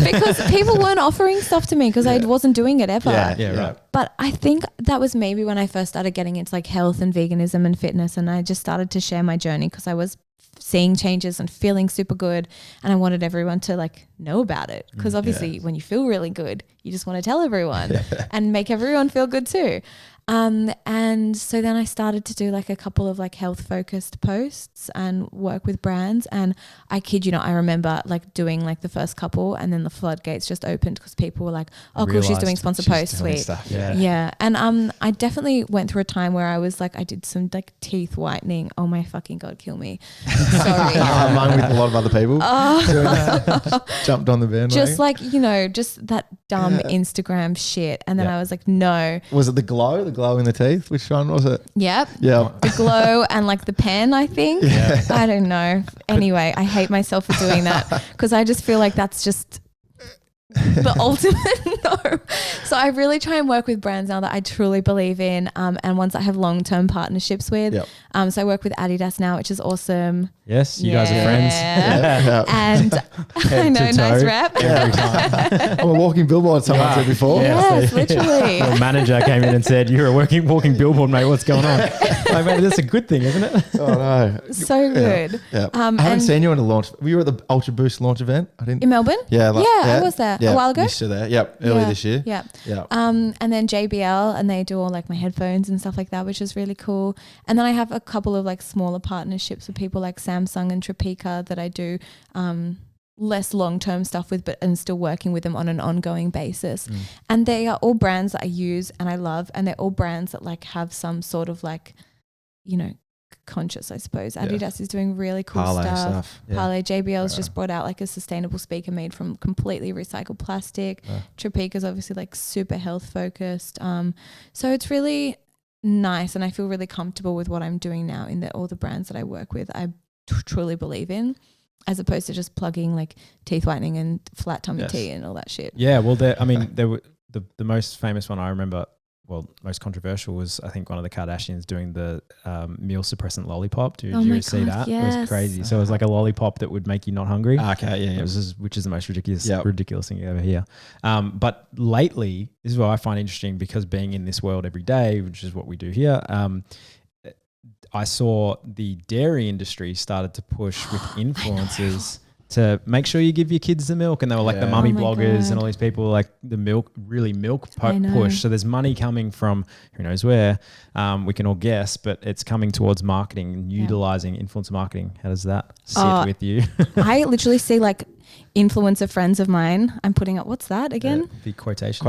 because people weren't offering stuff to me because I wasn't doing it ever. Yeah, right. But I think that was maybe when I first started getting into like health and veganism and fitness, and I just started to share my journey because I was seeing changes and feeling super good, and I wanted everyone to like know about it, because obviously when you feel really good you just want to tell everyone and make everyone feel good too. And so then I started to do like a couple of like health focused posts and work with brands, and I kid you not, I remember like doing like the first couple and then the floodgates just opened because people were like, oh cool, she's doing sponsor posts, sweet. Stuff. Yeah. And I definitely went through a time where I was like, I did some like teeth whitening. Oh my fucking God, kill me. Sorry. Among with a lot of other people. Doing that. Jumped on the bandwagon. Just like, you know, just that dumb Instagram shit. And then I was like, no. Was it the glow in the teeth? Which one was it? Yep. Yeah. The glow and like the pen, I think. I don't know. Anyway, I hate myself for doing that because I just feel like that's just the ultimate no. So I really try and work with brands now that I truly believe in, and ones that I have long-term partnerships with. Yep. So I work with Adidas now, which is awesome. Yes, you guys are friends. Yeah. And I know, to nice toe. rep. Every time. I'm a walking billboard, someone said before. Yes, literally. Your manager came in and said, "You're a walking billboard, mate. What's going on?" Like, mate, that's a good thing, isn't it? Oh, no. So good. Yeah. I haven't and seen you on a launch. Were you at the Ultra Boost launch event? I didn't. in Melbourne? Yeah. I was there a while ago. Missed you there. Yep. Early this year. Yeah. Yeah. And then JBL, and they do all like my headphones and stuff like that, which is really cool. And then I have a couple of like smaller partnerships with people like Samsung and Topeka that I do less long-term stuff with, but I'm still working with them on an ongoing basis. And they are all brands that I use and I love, and they're all brands that like have some sort of like, you know, conscious, I suppose. Adidas is doing really cool Parlay stuff. Yeah. Parlay. JBL's just brought out like a sustainable speaker made from completely recycled plastic. Topeka's obviously like super health focused. So it's really nice, and I feel really comfortable with what I'm doing now in that all the brands that I work with I truly believe in, as opposed to just plugging like teeth whitening and flat tummy tea and all that shit. Yeah, well, there were the most famous one I remember. Well, most controversial was, I think, one of the Kardashians doing the meal suppressant lollipop. Did you see that? It was crazy. So it was like a lollipop that would make you not hungry. Okay, yeah. Which is the most ridiculous thing you ever hear. But lately, this is what I find interesting, because being in this world every day, which is what we do here, I saw the dairy industry started to push with influencers to make sure you give your kids the milk. And they were like the mummy bloggers and all these people, like the milk push. So there's money coming from who knows where. We can all guess, but it's coming towards marketing and utilizing influencer marketing. How does that sit with you? I literally see like influencer friends of mine. I'm putting up, what's that again? The quotation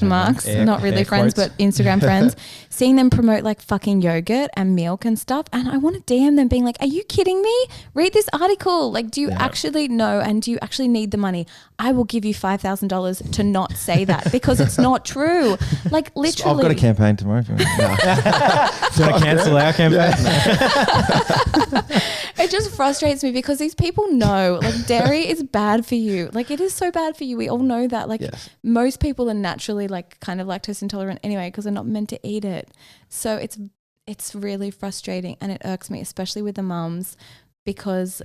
marks. Not really friends, quotes. but Instagram friends. Seeing them promote like fucking yogurt and milk and stuff. And I want to DM them being like, are you kidding me? Read this article. Like, do you actually know? And do you actually need the money? I will give you $5,000 to not say that, because it's not true. Like literally. I've got a campaign tomorrow. If you want. No. Do you want to cancel our campaign? It just frustrates me because these people know like dairy is bad for you. Like it is so bad for you. We all know that. Like most people are naturally like kind of lactose intolerant anyway, because they're not meant to eat it. So it's really frustrating, and it irks me, especially with the mums, because,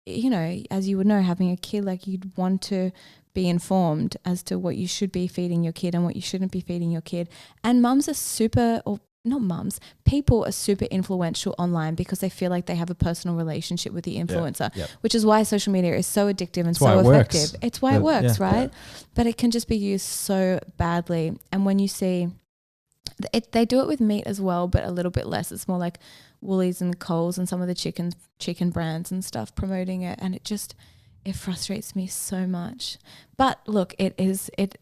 you know, as you would know, having a kid, like you'd want to be informed as to what you should be feeding your kid and what you shouldn't be feeding your kid. And mums are people are super influential online because they feel like they have a personal relationship with the influencer, which is why social media is so addictive and so effective. It's why it works, right? But it can just be used so badly. And when you see they do it with meat as well, but a little bit less. It's more like Woolies and Coles and some of the chicken brands and stuff promoting it, and it frustrates me so much. But look, it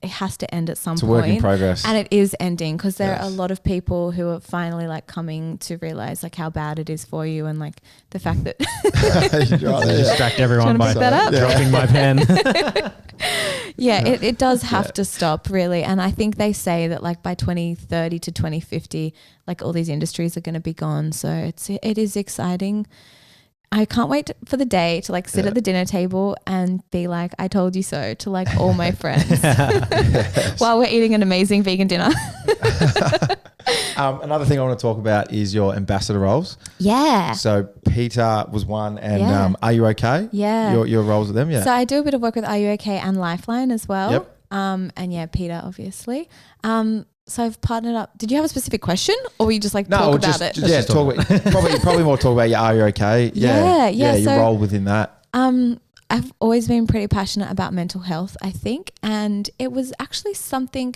has to end at some point. It's a work in progress. And it is ending, because there are a lot of people who are finally like coming to realize like how bad it is for you, and like the fact that distract everyone by dropping my pen. It does have to stop, really. And I think they say that like by 2030 to 2050, like all these industries are going to be gone. So it is exciting. I can't wait for the day to like sit at the dinner table and be like, I told you so, to like all my friends while we're eating an amazing vegan dinner. Another thing I want to talk about is your ambassador roles. Yeah. So Peter was one, and Are You Okay? Yeah. Your roles with them, So I do a bit of work with Are You Okay and Lifeline as well. Yep. And Peter, obviously. So I've partnered up. Did you have a specific question, or were you just like talk about it? Probably more talk about your Are You Okay? Yeah. Your role within that. I've always been pretty passionate about mental health, I think, and it was actually something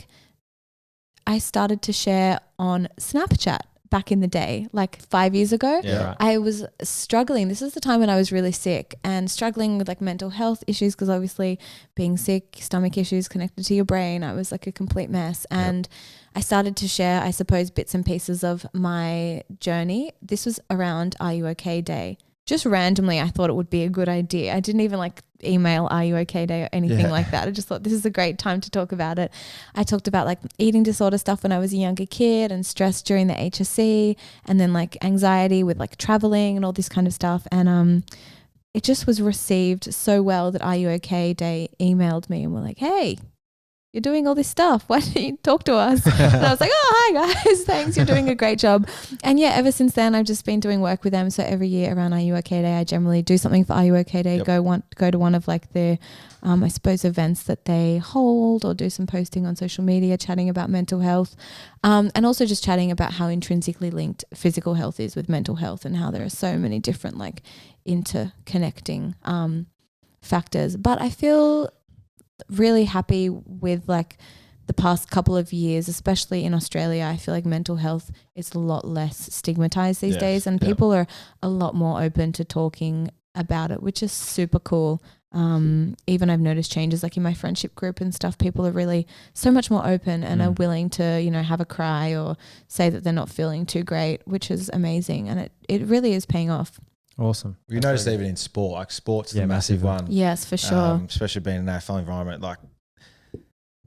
I started to share on Snapchat back in the day, like 5 years ago. Yeah, right. I was struggling. This is the time when I was really sick and struggling with like mental health issues, because obviously being sick, stomach issues connected to your brain, I was like a complete mess. And I started to share, I suppose, bits and pieces of my journey. This was around Are You Okay Day. Just randomly, I thought it would be a good idea. I didn't even like email Are You Okay Day or anything like that. I just thought this is a great time to talk about it. I talked about like eating disorder stuff when I was a younger kid, and stress during the HSC, and then like anxiety with like traveling and all this kind of stuff. And it just was received so well that Are You OK Day emailed me and were like, hey, you're doing all this stuff. Why don't you talk to us? And I was like, oh, hi guys. Thanks. You're doing a great job. And yeah, ever since then, I've just been doing work with them. So every year around Are You OK Day, I generally do something for Are You OK Day, go to one of like their, I suppose, events that they hold, or do some posting on social media, chatting about mental health. And also just chatting about how intrinsically linked physical health is with mental health, and how there are so many different like interconnecting factors. But I feel really happy with like the past couple of years, especially in Australia. I feel like mental health is a lot less stigmatized these days, and people are a lot more open to talking about it, which is super cool. Even I've noticed changes like in my friendship group and stuff. People are really so much more open and are willing to, you know, have a cry or say that they're not feeling too great, which is amazing. And it really is paying off. Awesome. You notice even in sport, like sport's the massive one. Yes, for sure. Especially being in an AFL environment, like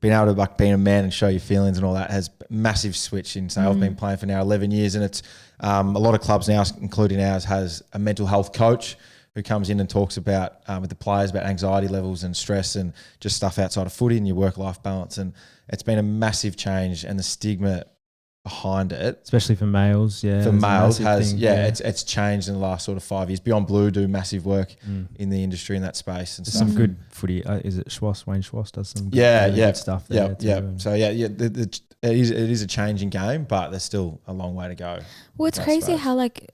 being able to like being a man and show your feelings and all that has massive switch in. So I've been playing for now 11 years, and it's a lot of clubs now, including ours, has a mental health coach who comes in and talks about with the players about anxiety levels and stress and just stuff outside of footy and your work-life balance. And it's been a massive change, and the stigma behind it, especially for males, for males has it's changed in the last sort of 5 years. Beyond Blue do massive work in the industry in that space, and there's some good footy. Is it Wayne Schwass does some good stuff there too. So it is a changing game, but there's still a long way to go. Well, it's crazy how like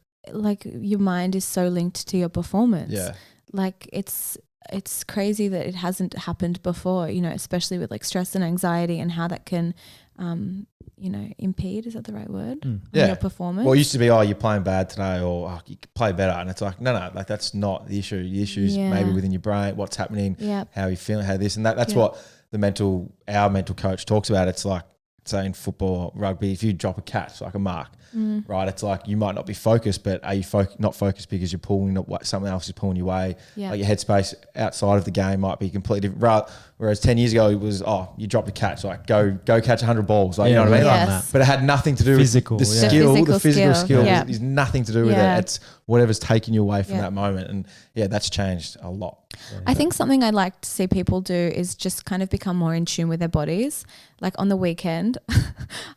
your mind is so linked to your performance. Like it's crazy that it hasn't happened before, you know, especially with like stress and anxiety, and how that can you know, impede, is that the right word? On your performance. Well, it used to be, you're playing bad today, or you could play better. And it's like, no, like that's not the issue. The issue is maybe within your brain, what's happening, how you feeling, how this, and that's what our mental coach talks about. It's like, say in football, rugby, if you drop a catch, like a mark, right? It's like you might not be focused, but are you not focused because you're pulling something else is pulling you away? Like your headspace outside of the game might be completely different. Whereas 10 years ago it was, you dropped a catch, like go catch 100 balls, like you know what I mean? Like, but it had nothing to do with the physical skill is nothing to do with it. It's whatever's taking you away from that moment, and that's changed a lot. I think something I'd like to see people do is just kind of become more in tune with their bodies. Like on the weekend,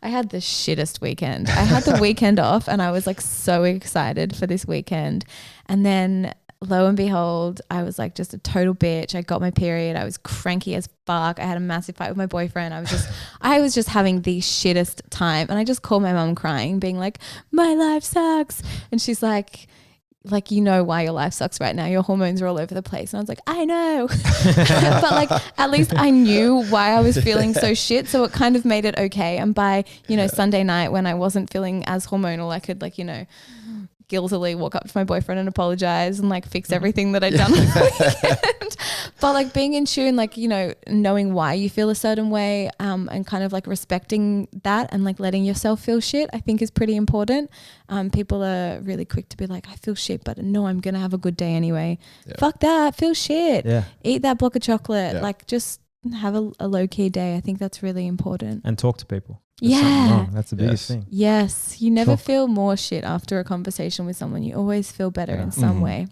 I had the shittest weekend. I had the weekend off, and I was like so excited for this weekend. And then lo and behold, I was like just a total bitch. I got my period. I was cranky as fuck. I had a massive fight with my boyfriend. I was just having the shittest time. And I just called my mum crying, being like, my life sucks. And she's like, you know why your life sucks right now. Your hormones are all over the place. And I was like, I know. But like, at least I knew why I was feeling so shit. So it kind of made it okay. And by, you know, Sunday night when I wasn't feeling as hormonal, I could like, you know, guiltily walk up to my boyfriend and apologize and like fix everything that I'd done on the weekend. But like being in tune, like, you know, knowing why you feel a certain way, and kind of like respecting that and like letting yourself feel shit, I think is pretty important. People are really quick to be like, I feel shit, but no, I'm going to have a good day anyway. Fuck that. Feel shit. Eat that block of chocolate. Like just have a low key day. I think that's really important. And talk to people. That's the biggest thing. Yes. You never feel more shit after a conversation with someone. You always feel better in some way.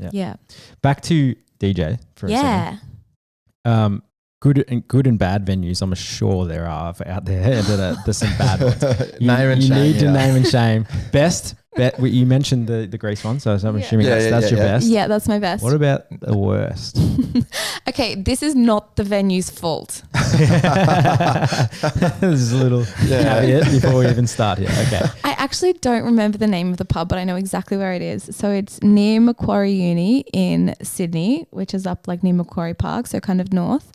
Back to DJ for a second. Good and bad venues. I'm sure there are out there that there's some bad ones. You need to name and shame. Best bet. You mentioned the Greece one, so I'm assuming that's your best. Yeah, that's my best. What about the worst? Okay, this is not the venue's fault. This is a little caveat before we even start here. Okay. I actually don't remember the name of the pub, but I know exactly where it is. So it's near Macquarie Uni in Sydney, which is up like near Macquarie Park, so kind of north.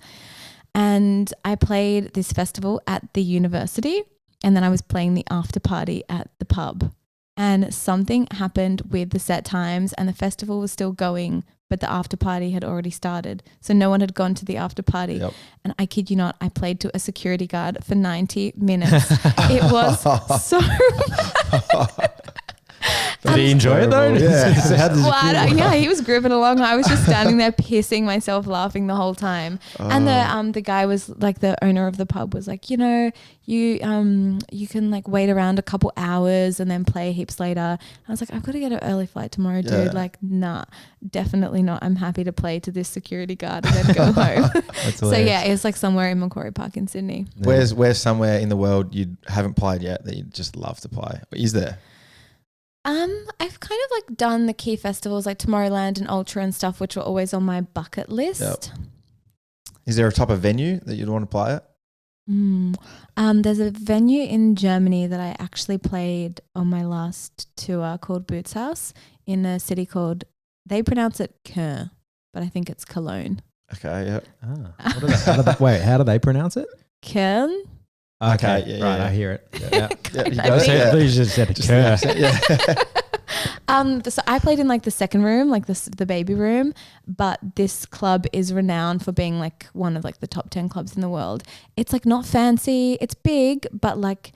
And I played this festival at the university, and then I was playing the after party at the pub. And something happened with the set times, and the festival was still going, but the after party had already started. So no one had gone to the after party. And I kid you not, I played to a security guard for 90 minutes. It was so bad. Did he enjoy it though? Yeah. So how does it Well, feel? yeah, he was grooving along. I was just standing there pissing myself laughing the whole time. And the guy was like, the owner of the pub was like, you know, you can like wait around a couple hours and then play heaps later. I was like, I've got to get an early flight tomorrow, dude. Yeah. Like, nah, definitely not. I'm happy to play to this security guard and then go home. That's So hilarious. yeah, it was like somewhere in Macquarie Park in Sydney. Where's somewhere in the world you haven't played yet that you'd just love to play? Is there? I've kind of like done the key festivals like Tomorrowland and Ultra and stuff, which were always on my bucket list. Yep. Is there a type of venue that you'd want to play at? There's a venue in Germany that I actually played on my last tour called Boots House in a city called, they pronounce it Köln, but I think it's Cologne. Okay, yeah. Wait, how do they pronounce it? Köln? Okay, yeah, right, yeah. I hear it. Yeah. Yeah, you I got it? think- Yeah. You just said it. Yeah. So I played in like the second room, like the baby room, but this club is renowned for being like one of like the top 10 clubs in the world. It's like not fancy, it's big, but like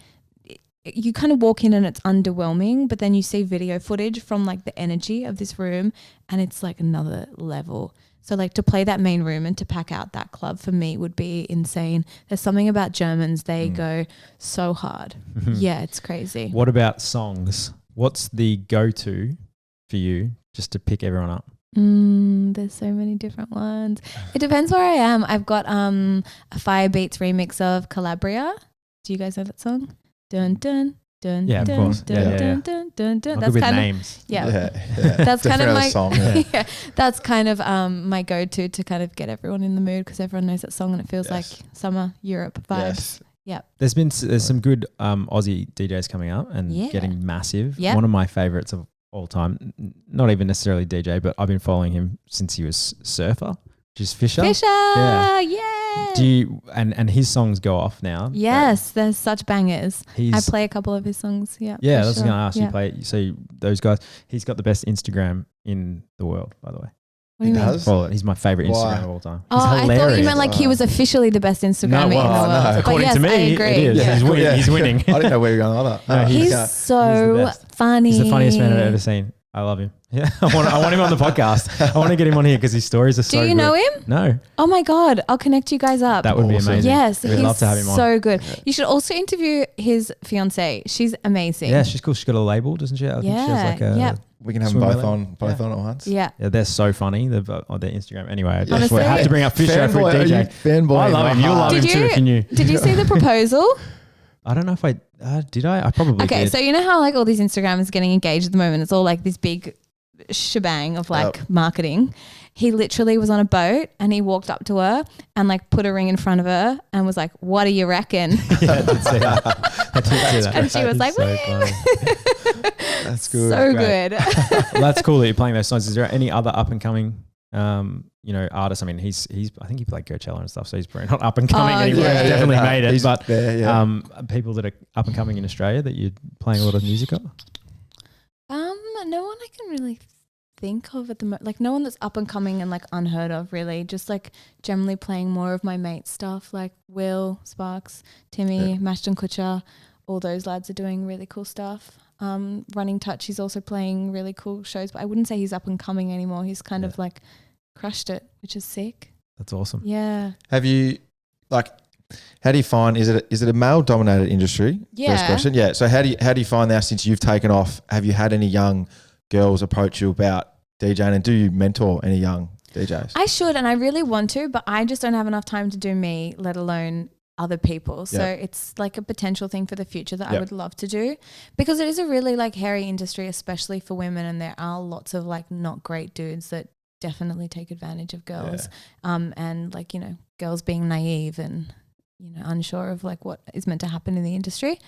you kind of walk in and it's underwhelming, but then you see video footage from like the energy of this room and it's like another level. So like to play that main room and to pack out that club for me would be insane. There's something about Germans, they go so hard. Yeah, it's crazy. What about songs? What's the go-to for you just to pick everyone up? There's so many different ones. It depends where I am. I've got a Firebeats remix of Calabria. Do you guys know that song? Dun dun dun Yeah, of dun, course. dun, Yeah, yeah, dun, yeah. dun, dun, dun. I'm That's good with kind of names. yeah. Yeah. That's kind of Definitely my a song, yeah. yeah. That's kind of my go-to to kind of get everyone in the mood because everyone knows that song and it feels like Yes. summer Europe vibes. Yes. There's some good Aussie DJs coming up and Yeah. getting massive. Yep. One of my favorites of all time, not even necessarily DJ, but I've been following him since he was Surfer, which is Fisher. Fisher, Yeah. yeah. Do you and his songs go off now? Yes, there's such bangers. He's I play a couple of his songs. Yeah. yeah, for I was sure. going to ask Yeah. you play. So those guys, he's got the best Instagram in the world, by the way. What do you He mean? does? Follow it. He's my favorite Why? Instagram of all time. Oh, He's I hilarious. thought you meant like he was officially the best Instagrammer in the well, world. no. But According yes, to me, I agree. it is. Yeah. He's winning. Yeah. He's winning. I didn't know where you're going with that. No, He's the so best. funny. He's the funniest man I've ever seen. I love him. Yeah, I want him on the podcast. I want to get him on here because his stories are so Do good. you know him? No, Oh my God, I'll connect you guys up. that would be Awesome. amazing. Yes, we'd he's love to have him on. so good. You should also interview his fiancée. She's amazing. Yeah, she's cool. She's got a label, doesn't she? I think she has Yeah, like a. yep. We can have them Swim both relay? on at once. Yeah. Yeah, they're so funny. They've on their Instagram. Anyway, I just Honestly? have to bring up Fisher for a Fanboy, are you DJ. fanboy I in love my him. You'll heart? love him Did too if you knew. Did you see the proposal? I don't know if I did. I probably Okay, did. so you know how like all these Instagrammers getting engaged at the moment? It's all like this big shebang of like Yep. marketing. He literally was on a boat and he walked up to her and like put a ring in front of her and was like, "What do you reckon?" yeah, I did see that. I did see that. And she was like, so "Woo." funny. That's good. So Great. good. Well, that's cool that you're playing those songs. Is there any other up and coming, artists? I mean, he's. I think he played Coachella and stuff, so he's probably not up and coming Oh, anymore. yeah. He's definitely no, made it. he's But there, yeah. people that are up and coming in Australia that you're playing a lot of music of. No one I can really think of at the moment. Like no one that's up and coming and like unheard of really. Just like generally playing more of my mates stuff like Will, Sparks, Timmy, Mashton Kutcher. All those lads are doing really cool stuff. Running Touch, he's also playing really cool shows, but I wouldn't say he's up and coming anymore. He's kind of like crushed it, which is sick. That's awesome. Yeah. Have you how do you find is it a male dominated industry? Yeah. First question. Yeah. So how do you find now since you've taken off? Have you had any young girls approach you about DJing, and do you mentor any young DJs? I should, and I really want to, but I just don't have enough time to do me, let alone other people. So Yep. it's like a potential thing for the future that I Yep. would love to do because it is a really like hairy industry, especially for women. And there are lots of like not great dudes that definitely take advantage of girls. And like, you know, girls being naive and, you know, unsure of like what is meant to happen in the industry.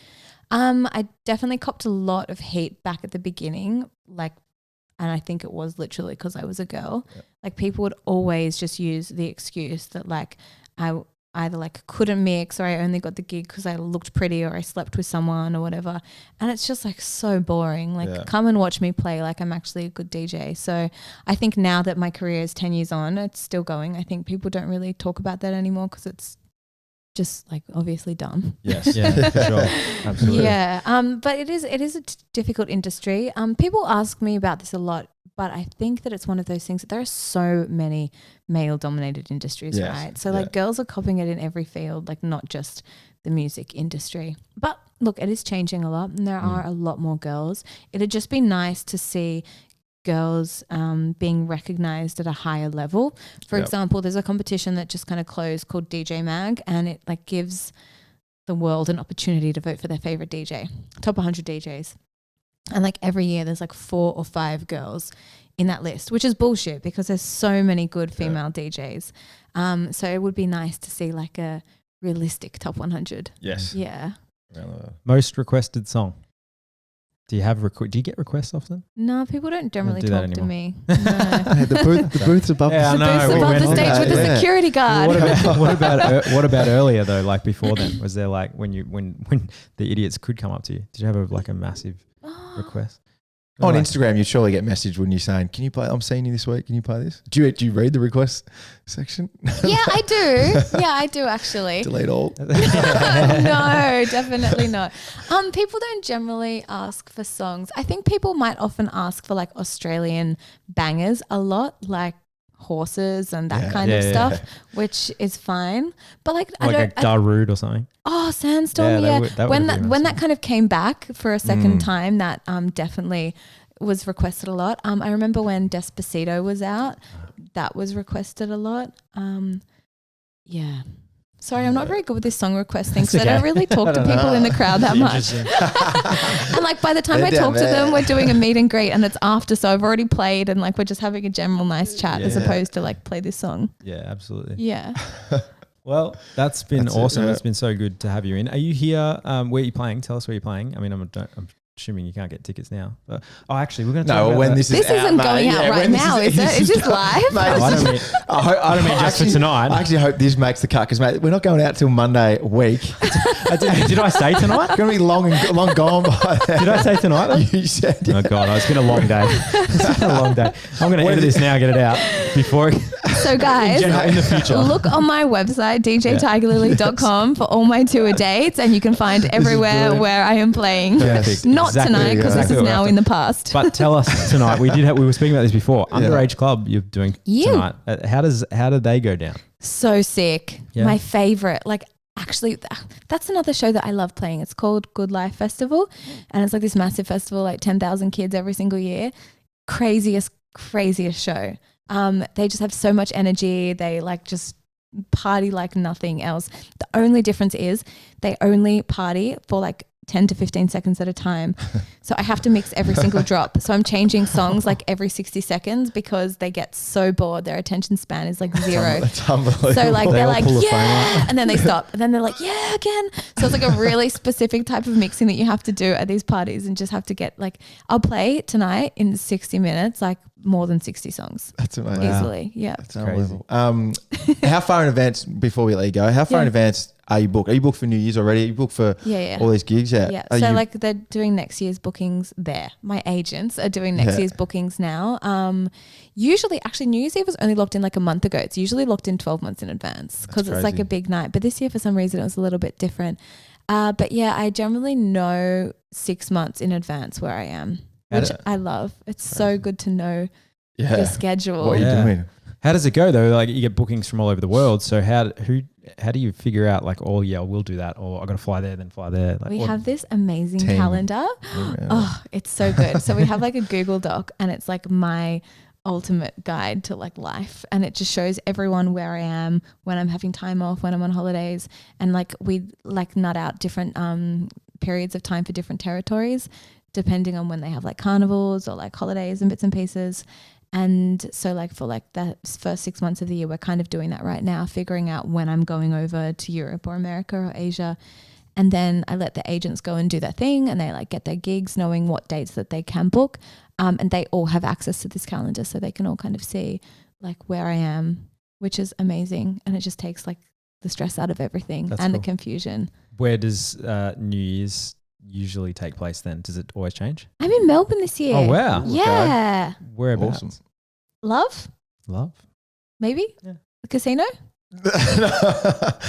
I definitely copped a lot of hate back at the beginning, like, and I think it was literally because I was a girl. Yep. Like people would always just use the excuse that like I either like couldn't mix or I only got the gig because I looked pretty or I slept with someone or whatever. And it's just like so boring. Like Yeah. come and watch me play. Like I'm actually a good DJ. So I think now that my career is 10 years on, it's still going. I think people don't really talk about that anymore because it's just like obviously dumb. Yes. Yeah, for sure. Absolutely. Yeah. But it is a difficult industry. People ask me about this a lot, but I think that it's one of those things that there are so many male dominated industries, Yes. right? So like girls are copying it in every field, like not just the music industry. But look, it is changing a lot and there are a lot more girls. It'd just be nice to see girls being recognized at a higher level. For example, there's a competition that just kind of closed called DJ Mag, and it like gives the world an opportunity to vote for their favorite DJ, top 100 DJs. And like every year there's like 4 or 5 girls in that list, which is bullshit because there's so many good female DJs. So it would be nice to see like a realistic top 100. Yes. Yeah. Most requested song. Do you have do you get requests often? No, people don't generally do that talk to anymore. me. No. The booth's above. Yeah, I The know. booth's we above went the on stage that, with the yeah. security guard. What about earlier though? Like before then, was there like when the idiots could come up to you? Did you have a massive request? On Like- Instagram, you'd surely get messaged when you're saying, "Can you play? I'm seeing you this week. Can you play this?" Do you read the request section? Yeah, I do. Yeah, I do actually. Delete all. No, definitely not. People don't generally ask for songs. I think people might often ask for like Australian bangers a lot, like horses and that kind of stuff, which is fine. But like I like don't. a Darude or something. Sandstorm. Yeah, Yeah, that when would be when nice. that kind of came back for a second time, that definitely was requested a lot. I remember when Despacito was out, that was requested a lot. Yeah. Sorry, I'm not very good with this song request thing because I don't really talk to people in the crowd that much. And like by the time I They're talk down to them, there. we're doing a meet and greet and it's after, so I've already played and like we're just having a general nice chat as Yeah. opposed to like play this song. Yeah, absolutely. Yeah. Well, that's been That's it, awesome. yeah. It's been so good to have you in. Are you here? Where are you playing? Tell us where you're playing. I mean, I'm assuming you can't get tickets now. But, actually, we're going to talk No, about when that. this is This out, isn't mate. going out right when this now, is it? Is this live? Mate, Oh, I this don't is- mean- I don't mean just for tonight. I actually hope this makes the cut because, mate, we're not going out till Monday week. Did I say tonight? It's going to be long gone by then. Did I say tonight? You said, yeah. Oh God, it's been a long day. It's been a long day. I'm going to edit this now, get it out before So guys, in the future. look on my website, djtigerlily.com for all my tour dates and you can find everywhere brilliant. where I am playing. Yes. Not Exactly, tonight because exactly this is what now we're in the past. But tell us tonight. We were speaking about this before. Underage Club you're doing Yeah. tonight. How did they go down? So sick. Yeah. My favorite. Like actually that's another show that I love playing. It's called Good Life Festival and it's like this massive festival, like 10,000 kids every single year. Craziest show. They just have so much energy. They like just party like nothing else. The only difference is they only party for like 10 to 15 seconds at a time. So I have to mix every single drop. So I'm changing songs like every 60 seconds because they get so bored. Their attention span is like zero. That's unbelievable. So like They they're all like, pull the phone yeah, and then they stop and then they're like, yeah, again. So it's like a really specific type of mixing that you have to do at these parties and just have to get like, I'll play tonight in 60 minutes, like more than 60 songs That's amazing. easily. Yeah. That's unbelievable. How far in advance, before we let you go, how far in advance are you booked? Are you booked for New Year's already? Are you booked for Yeah. all these gigs? Yeah. Yeah. Are So you- like they're doing next year's bookings there. My agents are doing next year's bookings now. Usually actually New Year's Eve was only locked in like a month ago. It's usually locked in 12 months in advance because it's like crazy. a big night. But this year for some reason it was a little bit different. But yeah, I generally know 6 months in advance where I am, which I love. It's so good to know your schedule. What are you Yeah. doing? How does it go though? Like you get bookings from all over the world. So how do you figure out like, oh yeah, we'll do that, or I got to fly there, then fly there? Like, We what- have this amazing Team. calendar. Yeah. Oh, it's so good. So we have like a Google Doc and it's like my ultimate guide to like life. And it just shows everyone where I am, when I'm having time off, when I'm on holidays. And like we like nut out different periods of time for different territories, depending on when they have like carnivals or like holidays and bits and pieces. And so like for like the first 6 months of the year, we're kind of doing that right now, figuring out when I'm going over to Europe or America or Asia. And then I let the agents go and do their thing and they like get their gigs knowing what dates that they can book. And they all have access to this calendar so they can all kind of see like where I am, which is amazing. And it just takes like the stress out of everything That's and cool. the confusion. Where does New Year's usually take place then? Does it always change? I'm in Melbourne this year. Oh wow. Yeah. Whereabouts? Awesome. Love, Love. maybe? Yeah. A casino?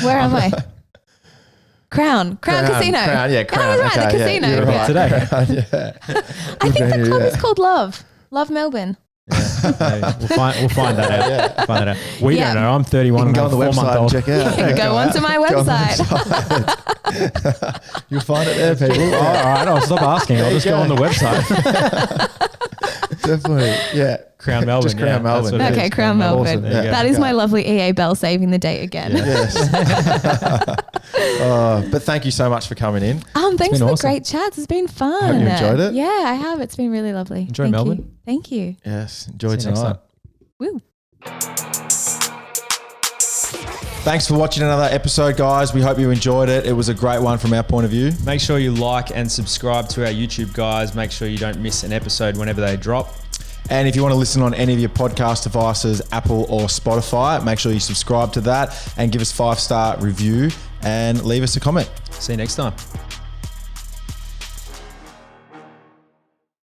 Where am I? Crown Casino. Crown, yeah, Crown. I was right, okay, the casino. Yeah, you're Yeah. right. Today. Crown, yeah. I think the club Yeah. is called Love Melbourne. Yeah, we'll find that out. Yeah. We'll find that out. We Yeah. don't know. I'm 31 You can and go on the I'm a 4-month website and old. check it out. Go onto my Go on the website. website. You'll find it there, people. All right, I'll stop asking. I'll There just you go go. on the website. Definitely. Yeah. Crown Melbourne. Just Crown yeah, Melbourne. that's what it Okay, is. Crown Melbourne. Awesome. There you go. That is my lovely EA Bell saving the day again. Yes. But thank you so much for coming in. Thanks been for the awesome. great chats. It's been fun. Hope you enjoyed it. Yeah, I have. It's been really lovely. Enjoy Thank Melbourne. You. Thank you. Yes. Enjoy See you next tonight. time. Woo. Thanks for watching another episode, guys. We hope you enjoyed it. It was a great one from our point of view. Make sure you like and subscribe to our YouTube, guys. Make sure you don't miss an episode whenever they drop. And if you want to listen on any of your podcast devices, Apple or Spotify, make sure you subscribe to that and give us 5-star review and leave us a comment. See you next time.